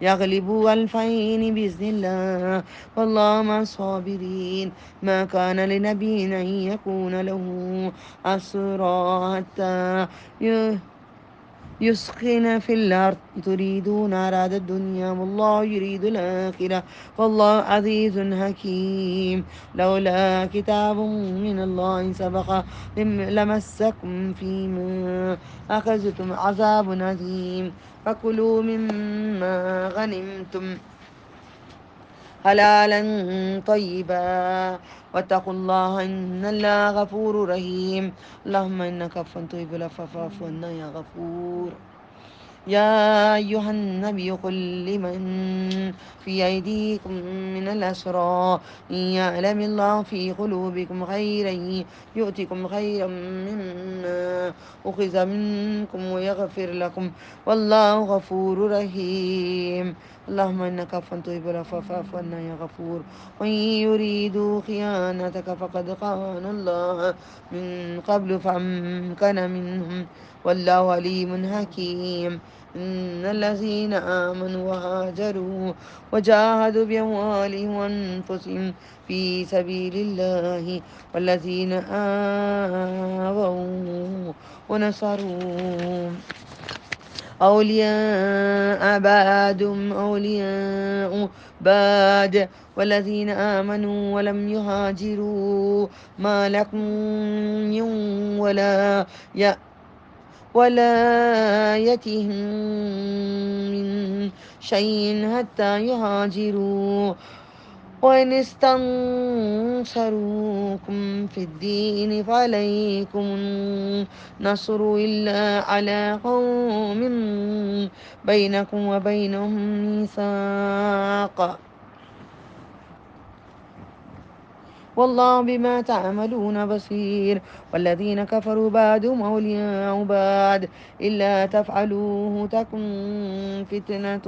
يغلبوا ألفين بإذن الله والله مع الصابرين. ما كان لنبي أن يكون له أسرى حتى يسخن في الأرض تريدون أراد الدنيا والله يريد الآخرة والله عزيز حكيم. لولا كتاب من الله سبق لمسكم فيما أخذتم عذاب عظيم. فكلوا مما غنمتم حلالا طيبا واتقوا الله إن الله غفور رحيم. اللهم إنك عفو تحب العفو فاعف عنا يا غفور. يا أيها النبي قل لمن في أيديكم من الأسرى إن يعلم الله في قلوبكم خيرا يؤتكم خيرا مما أخذ منكم ويغفر لكم والله غفور رحيم. اللهم إنك عفو تحب العفو فاعف عنا يا غفور. وإن يريدوا خيانتك فقد خان الله من قبل فأمكن منهم والله عليم حكيم. إن الذين آمنوا وهاجروا وجاهدوا بأموالهم وأنفسهم في سبيل الله والذين آووا ونصروا أولياء بعضهم أولياء بعض والذين آمنوا ولم يهاجروا ما لكم من ولايتهم من شيء حتى يهاجروا وإن استنصروكم في الدين فعليكم النصر إلا على قوم بينكم وبينهم ميثاق والله بما تعملون بصير. والذين كفروا بعضهم أولياء بعض إلا تفعلوه تكن فتنة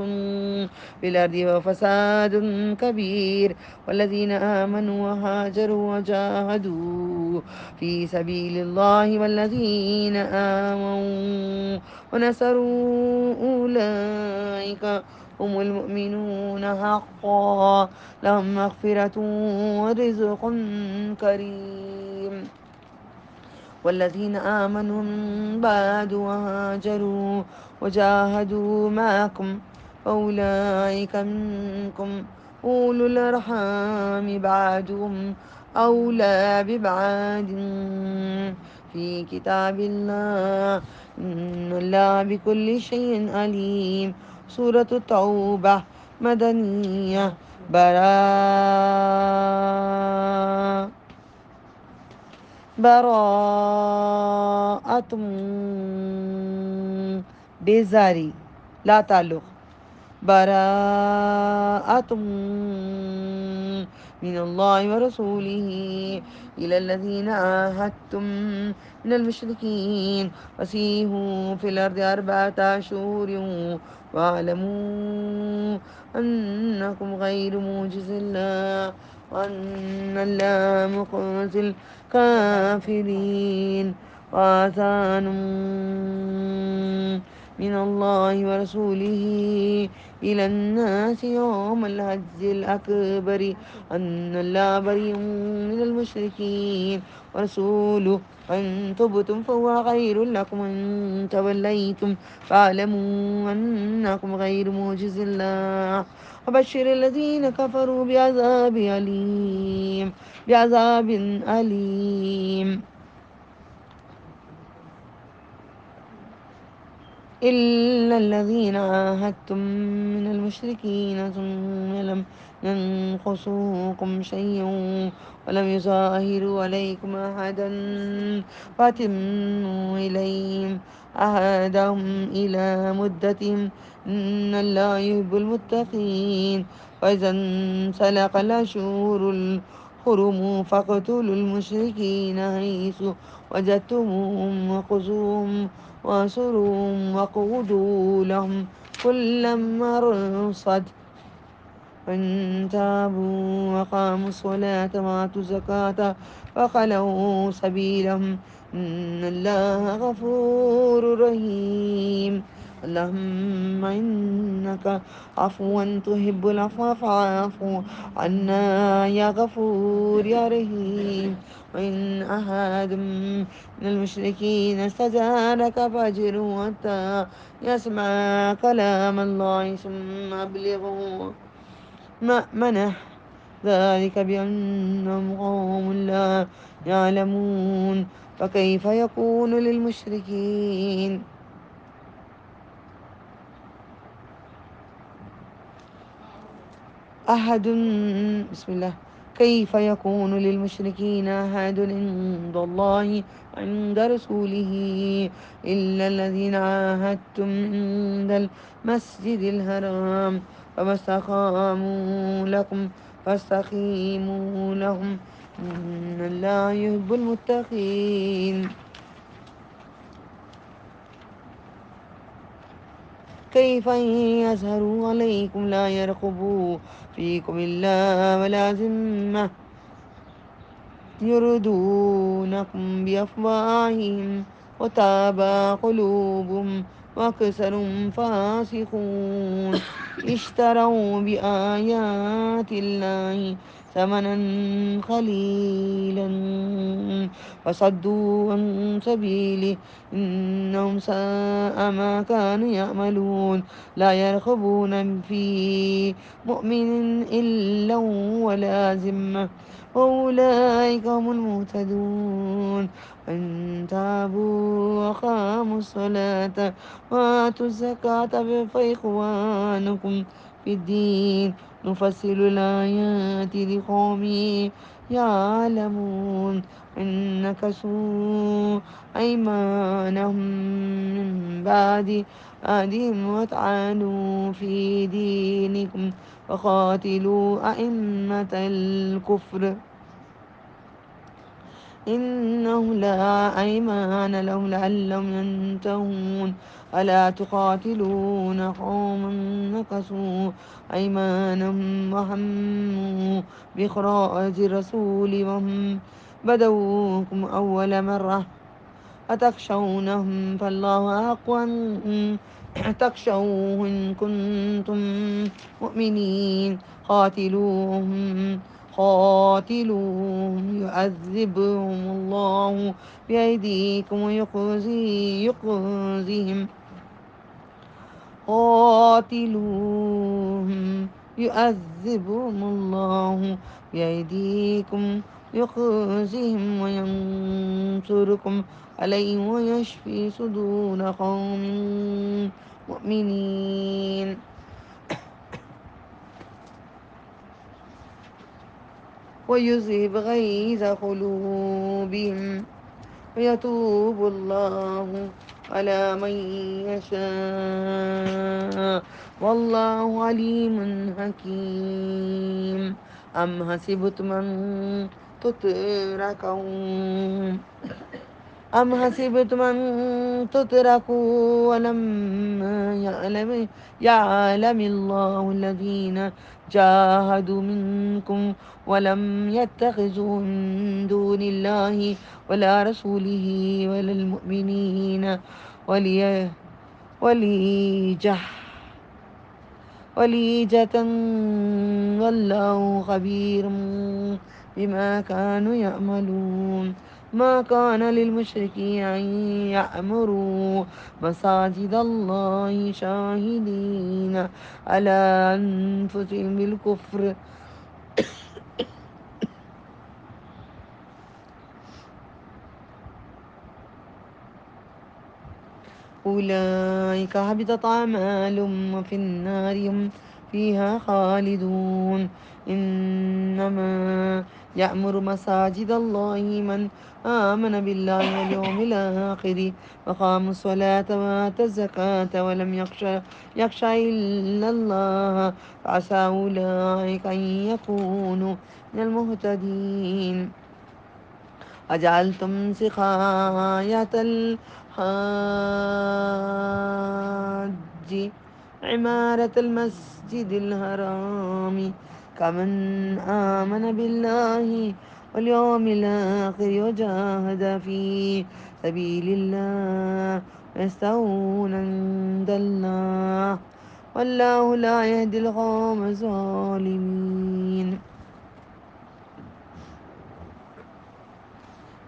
في الأرض وفساد كبير. والذين آمنوا وهاجروا وجاهدوا في سبيل الله والذين آمنوا ونصروا أولئك هم المؤمنون حقا لهم مغفرة ورزق كريم. والذين آمنوا من بعد وهاجروا وجاهدوا معكم أولئك منكم أولو الأرحام بعضهم أولى ببعض في كتاب الله إن الله بكل شيء عليم. سورة التوبة مدنية. براءة بیزاری لا تعلق. براءة من الله ورسوله إلى الذين عاهدتم من المشركين فسيحوا في الأرض 4 أشهر واعلموا أنكم غير معجز الله وأن الله مخزي الكافرين. وآذان من الله ورسوله إلى الناس يوم الحج الأكبر أن الله بريء من المشركين ورسوله أن تبتم فهو خير لكم أن توليتم فاعلموا أنكم غير معجز الله وبشر الذين كفروا بعذاب أليم إلا الذين عاهدتم من المشركين ثم لم ينقصوكم شيئا ولم يظاهروا عليكم أحدا فأتموا إليهم عهدهم إلى مدتهم إن الله يحب المتقين وإذا انسلخ الأشهر الحرم فاقتلوا المشركين حيث وجدتموهم وخذوهم واسرهم وقعدوا لهم كل مرصد فإن تابوا وقاموا الصلاة وآتوا الزكاة فخلوا سبيلهم إن الله غفور رحيم اللهم إنك عفو تحب العفو فاعف عنا يا غفور يا رحيم وإن أحد من المشركين استجارك فأجره حتى يسمع كلام الله ثم أبلغه مأمنه ذلك بأنهم قوم لا يعلمون فكيف يكون للمشركين أحد بسم الله كيف يكون للمشركين أحد عند الله عند رسوله إلا الذين عاهدتم عند المسجد الحرام فما استقاموا لكم فاستقيموا لهم إن الله يحب المتقين كيف يظهروا عليكم لا يرقبوا فيكم إلا ولا ذمة يردونكم بأفواههم وتابى قلوبهم وأكثرهم فاسقون اشتروا بآيات الله ثمنا قليلا وصدوا عن سبيله إنهم ساء ما كانوا يعملون لا يرقبون في مؤمن إلا ولا ذمة وأولئك هم المهتدون وإن تابوا وأقاموا الصلاة وآتوا الزكاة فإخوانكم في الدين نفصل الآيات لقوم يعلمون إن نكثوا أيمانهم من بعد عهدهم وطعنوا في دينكم وقاتلوا أئمة الكفر إنهم لا أيمان لهم لعلهم ينتهون ألا تقاتلون قوما نكثوا أيمانهم وهموا بإخراج الرسول وهم بدوكم أول مرة أتخشونهم فالله أحق أن تخشوه إن كنتم مؤمنين قاتلوهم يعذبهم الله بأيديكم ويخزيهم قاتلوهم يعذبهم الله بأيديكم يخزهم وينصركم عليهم ويشفي صدور قوم مؤمنين ويذهب غيظ قلوبهم ويتوب الله على من يشاء والله عليم حكيم أم حسبتم أن تتركوا ولما يعلم الله الذين جاهدوا منكم ولم يتخذوا من دون الله ولا رسوله ولا المؤمنين وليجة والله خبير بما كانوا يعملون ما كان للمشركين أن يعمروا مساجد الله شاهدين على أنفسهم بالكفر أولئك حبطت أعمالهم وفي النار هم فيها خالدون إنما يأمر مساجد الله من آمن بالله واليوم الآخر وقام الصلاة وآتى الزكاة ولم يخش إلا الله فعسى أولئك أن يكونوا من المهتدين أجعلتم سقاية الحاج عمارة المسجد الحرام كمن آمن بالله واليوم الآخر وجاهد في سبيل الله يستوون عند الله والله لا يهدي القوم الظالمين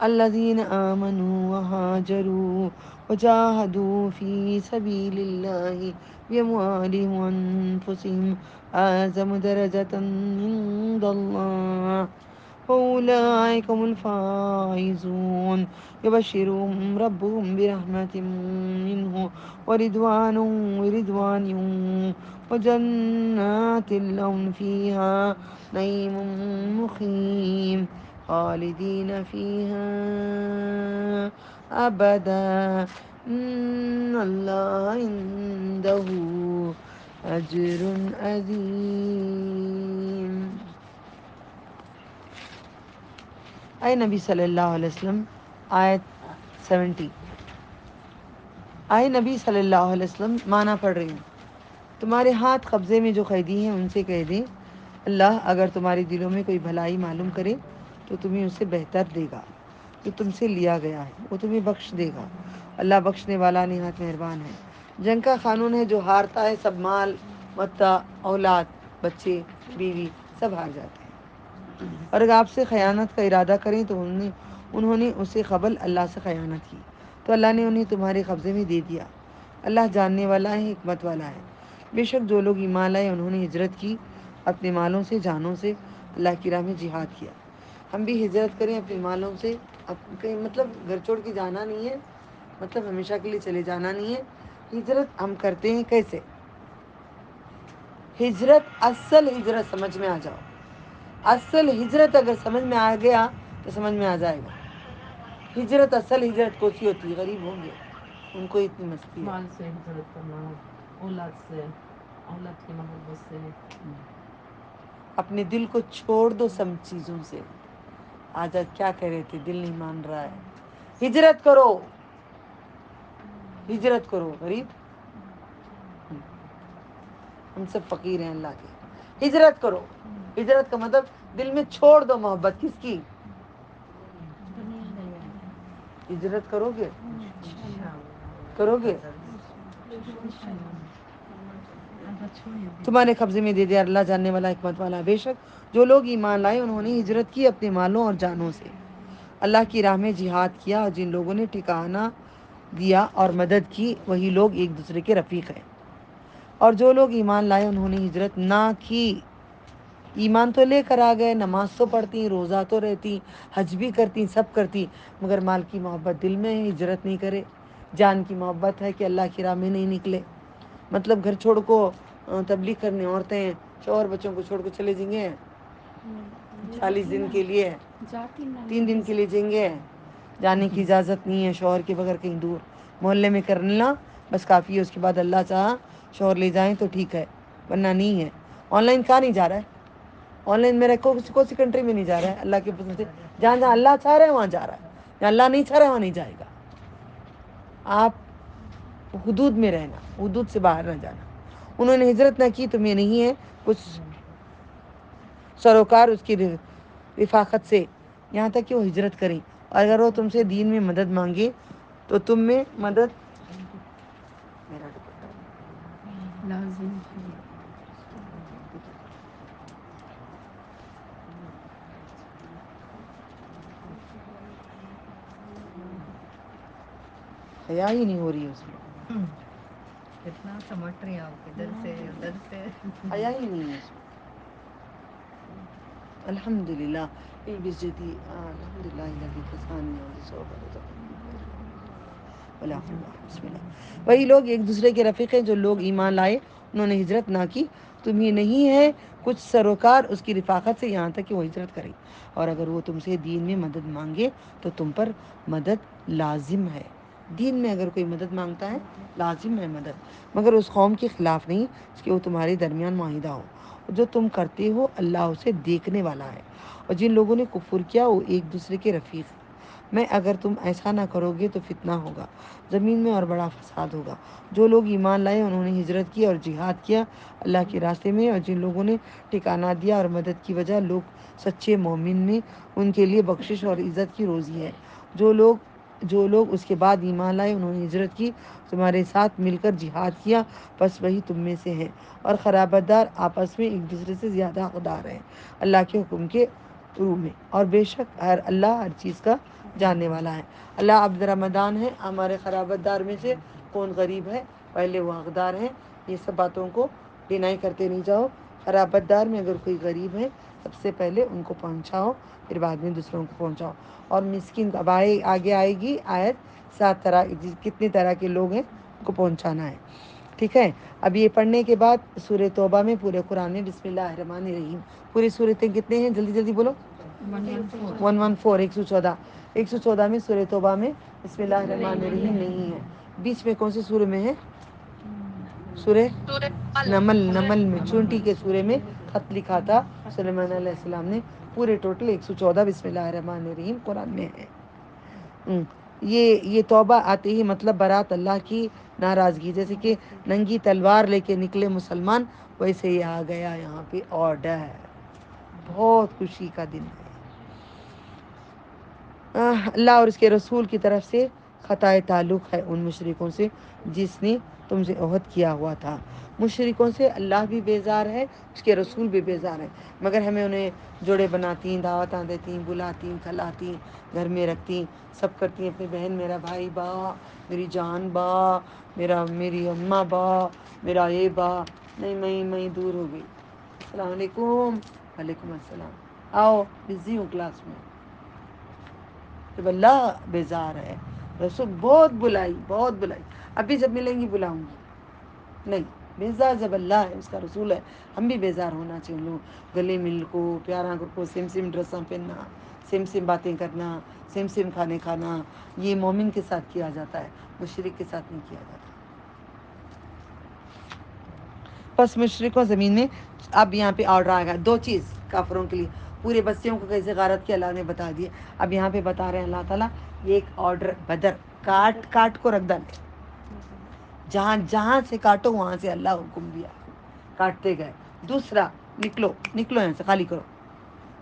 الذين آمنوا وهاجروا وجاهدوا في سبيل الله بأموالهم وأنفسهم أعظم درجة عند الله وأولئك هم الفائزون يبشرهم ربهم برحمة منه ورضوان وجنات لهم فيها نعيم مقيم خالدين فيها أبدا إن الله عنده أجر عظيم. اے نبی صلی اللہ علیہ وسلم آیت 70. اے نبی صلی اللہ علیہ وسلم معنی پڑھ رہی ہوں. تمہارے ہاتھ قبضے میں جو قیدی ہیں ان سے کہہ دیں اللہ اگر تمہارے دلوں میں کوئی بھلائی معلوم کرے تو تمہیں اسے بہتر دے گا جو تم سے لیا گیا ہے وہ تمہیں بخش دے گا. اللہ بخشنے والا نہایت مہربان ہے. جنگ کا قانون ہے جو ہارتا ہے سب مال متاع اولاد بچے بیوی سب ہار جاتے ہیں اور اگر آپ سے خیانت کا ارادہ کریں تو انہوں نے اسے قبل اللہ سے خیانت کی تو اللہ نے انہیں تمہارے قبضے میں دے دیا. اللہ جاننے والا ہے حکمت والا ہے. بے شک جو لوگ ایمان لائے انہوں نے ہجرت کی اپنے مالوں سے جانوں سے اللہ کی راہ میں جہاد کیا. ہم بھی ہجرت کریں اپنے مالوں سے مطلب گھر چھوڑ کے جانا نہیں ہے مطلب ہمیشہ کے لیے چلے جانا نہیں ہے. ہجرت ہم کرتے ہیں کیسے ہجرت اصل ہجرت سمجھ میں آ جاؤ. اصل ہجرت اگر سمجھ میں آ گیا تو سمجھ میں آ جائے گا. ہجرت اصل ہجرت کون سی ہوتی ہے؟ غریب ہوں گے ان کو اتنی مستی مال سے ہجرت کرنا اولاد کی محبت سے اپنے دل کو چھوڑ دو سب چیزوں سے. آج کیا کہہ رہے تھے دل نہیں مان رہا ہے. ہجرت کرو غریب ہم سب فقیر ہیں اللہ کے. ہجرت کرو. ہجرت کا مطلب دل میں چھوڑ دو محبت کس کی. ہجرت کرو گے تمہارے قبضے میں دے دیا اللہ جاننے والا حکمت والا. بے شک جو لوگ ایمان لائے انہوں نے ہجرت کی اپنے مالوں اور جانوں سے اللہ کی راہ میں جہاد کیا اور جن لوگوں نے ٹھکانہ دیا اور مدد کی وہی لوگ ایک دوسرے کے رفیق ہیں. اور جو لوگ ایمان لائے انہوں نے ہجرت نہ کی ایمان تو لے کر آ گئے نماز تو پڑھتی روزہ تو رہتی حج بھی کرتی سب کرتی مگر مال کی محبت دل میں ہے ہجرت نہیں کرے. جان کی محبت ہے کہ اللہ کی راہ میں نہیں نکلے. مطلب گھر چھوڑ کو تبلیغ کرنے عورتیں شوہر بچوں کو چھوڑ کو چلے جائیں گے 40 دن کے لیے 3 دن کے لیے جائیں گے. جانے کی اجازت نہیں ہے شوہر کے بغیر کہیں دور محلے میں کرنا بس کافی ہے. اس کے بعد اللہ چاہا شوہر لے جائیں تو ٹھیک ہے ورنہ نہیں ہے. آن لائن کہاں نہیں جا رہا ہے. آن لائن میرا کون سی کنٹری میں نہیں جا رہا ہے اللہ کے پسند سے. جہاں جہاں اللہ چاہ رہا ہے وہاں جا رہا ہے. جہاں اللہ نہیں چاہ رہا ہے وہاں نہیں جائے گا. آپ حدود میں رہنا حدود سے باہر نہ جانا. انہوں نے ہجرت نہ کی تو میں نہیں ہے کچھ سروکار اس کی رفاقت سے یہاں تک کہ وہ ہجرت کریں اور اگر وہ تم سے دین میں مدد مانگے تو تم میں مدد لازم حیا ہی نہیں ہو رہی ہے اس میں، اتنا سمٹ رہی ہیں آپ ادھر سے ادھر سے. حیا ہی نہیں ہے اس میں. الحمد للہ الحمد للہ الذی کسانی بسم اللہ. وہی لوگ ایک دوسرے کے رفیق ہیں جو لوگ ایمان لائے انہوں نے ہجرت نہ کی. تمہیں نہیں ہے کچھ سروکار اس کی رفاقت سے یہاں تک کہ وہ ہجرت کرے، اور اگر وہ تم سے دین میں مدد مانگے تو تم پر مدد لازم ہے. دین میں اگر کوئی مدد مانگتا ہے لازم ہے مدد، مگر اس قوم کے خلاف نہیں کہ وہ تمہارے درمیان معاہدہ ہو. جو تم کرتے ہو اللہ اسے دیکھنے والا ہے، اور جن لوگوں نے کفر کیا وہ ایک دوسرے کے رفیق ہیں. میں اگر تم ایسا نہ کرو گے تو فتنہ ہوگا زمین میں اور بڑا فساد ہوگا. جو لوگ ایمان لائے انہوں نے ہجرت کی اور جہاد کیا اللہ کے راستے میں، اور جن لوگوں نے ٹھکانہ دیا اور مدد کی وجہ لوگ سچے مومن میں ان کے لیے بخشش اور عزت کی روزی ہے. جو لوگ اس کے بعد ایمان لائے انہوں نے ہجرت کی تمہارے ساتھ مل کر جہاد کیا بس وہی تم میں سے ہیں، اور خرابت دار آپس میں ایک دوسرے سے زیادہ حقدار ہیں اللہ کے حکم کے روح میں، اور بے شک اللہ ہر چیز کا جاننے والا ہے. اللہ عبد رمضان ہے. ہمارے خرابت دار میں سے کون غریب ہے؟ پہلے وہ حقدار ہیں. یہ سب باتوں کو ڈینائی کرتے نہیں جاؤ. خرابت دار میں اگر کوئی غریب ہے سب سے پہلے ان کو پہنچاؤ، پھر بعد میں دوسروں کو پہنچاؤ. اور مسکین اب آگے آئے گی آیت 7 طرح کتنے طرح کے لوگ ہیں ان کو پہنچانا ہے. ٹھیک ہے. اب یہ پڑھنے کے بعد سورہ توبہ میں پورے قرآن میں بسم اللہ الرحمن الرحیم پوری صورتیں کتنے ہیں جلدی جلدی بولو. 114 114 میں سورہ توبہ میں بسم اللہ الرحمن الرحیم نہیں ہے. بیچ میں کون سے سورہ میں ہے؟ سورہ نمل میں چونٹی کے سورے میں خط لکھا تھا سلیمان علیہ السلام نے. پورے ٹوٹل 114 بسم اللہ الرحمن الرحیم قرآن میں ہے. یہ توبہ آتے ہی مطلب برات اللہ کی ناراضگی، جیسے کہ ننگی تلوار لے کے نکلے مسلمان ویسے ہی آ گیا یہاں پہ آرڈر. بہت خوشی کا دن ہے. اللہ اور اس کے رسول کی طرف سے خطائے تعلق ہے ان مشرکوں سے جس نے تم سے عہد کیا ہوا تھا. مشرکوں سے اللہ بھی بیزار ہے اس کے رسول بھی بیزار ہے، مگر ہمیں انہیں جوڑے بناتی دعوتاں دیتی بلاتی کھلاتی گھر میں رکھتی سب کرتی اپنی بہن میرا بھائی با میری جان با میری اماں با میرا یہ با. نہیں میں دور ہو گئی. السلام علیکم. وعلیکم السلام. آؤ بزی ہوں کلاس میں. جب اللہ بیزار ہے رسول بہت بلائی ابھی جب ملیں گی بلاؤں گی. نہیں بیزار جب اللہ ہے اس کا رسول ہے ہم بھی بیزار ہونا چاہیے. لوگ گلے مل کو پیارا کو سیم ڈریساں پہننا سیم باتیں کرنا سیم کھانے کھانا یہ مومن کے ساتھ کیا جاتا ہے مشرک کے ساتھ نہیں کیا جاتا. پس مشرکوں زمین میں اب یہاں پہ آرڈر آئے گا 2 چیز کافروں کے لیے. پورے بستیوں کو کیسے غارت کیا اللہ نے بتا دیا. اب یہاں پہ بتا رہے ہیں اللہ تعالیٰ یہ ایک آرڈر بدر کاٹ کو رکھ ڈالے جہاں سے کاٹو وہاں سے اللہ حکم دیا کاٹتے گئے. دوسرا نکلو یہاں سے خالی کرو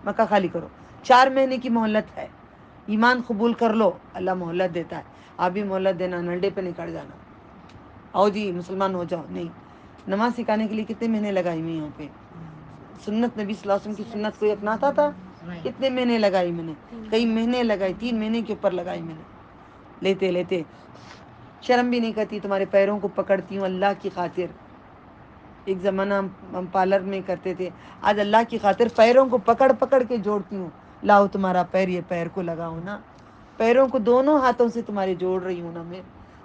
مکہ خالی کرو. 4 مہینے کی مہلت ہے ایمان قبول کر لو اللہ مہلت دیتا ہے. آپ بھی مہلت دینا ننڈے پہ نکل جانا آؤ جی مسلمان ہو جاؤ. نہیں نماز سکھانے کے لیے کتنے مہینے لگائی میں یہاں پہ. سنت نبی صلی اللہ علیہ وسلم کی سنت کوئی اپناتا تھا؟ کتنے مہینے لگائی میں نے کئی مہینے لگائی 3 مہینے کے اوپر لگائی میں نے لیتے شرم بھی نہیں کرتی. تمہارے پیروں کو پکڑتی ہوں اللہ کی خاطر. ایک زمانہ ہم پارلر میں کرتے تھے آج اللہ کی خاطر پیروں کو پکڑ کے جوڑتی ہوں. لاؤ تمہارا پیر یہ پیر کو لگاؤ نا پیروں کو دونوں ہاتھوں سے تمہارے جوڑ رہی ہوں نا میں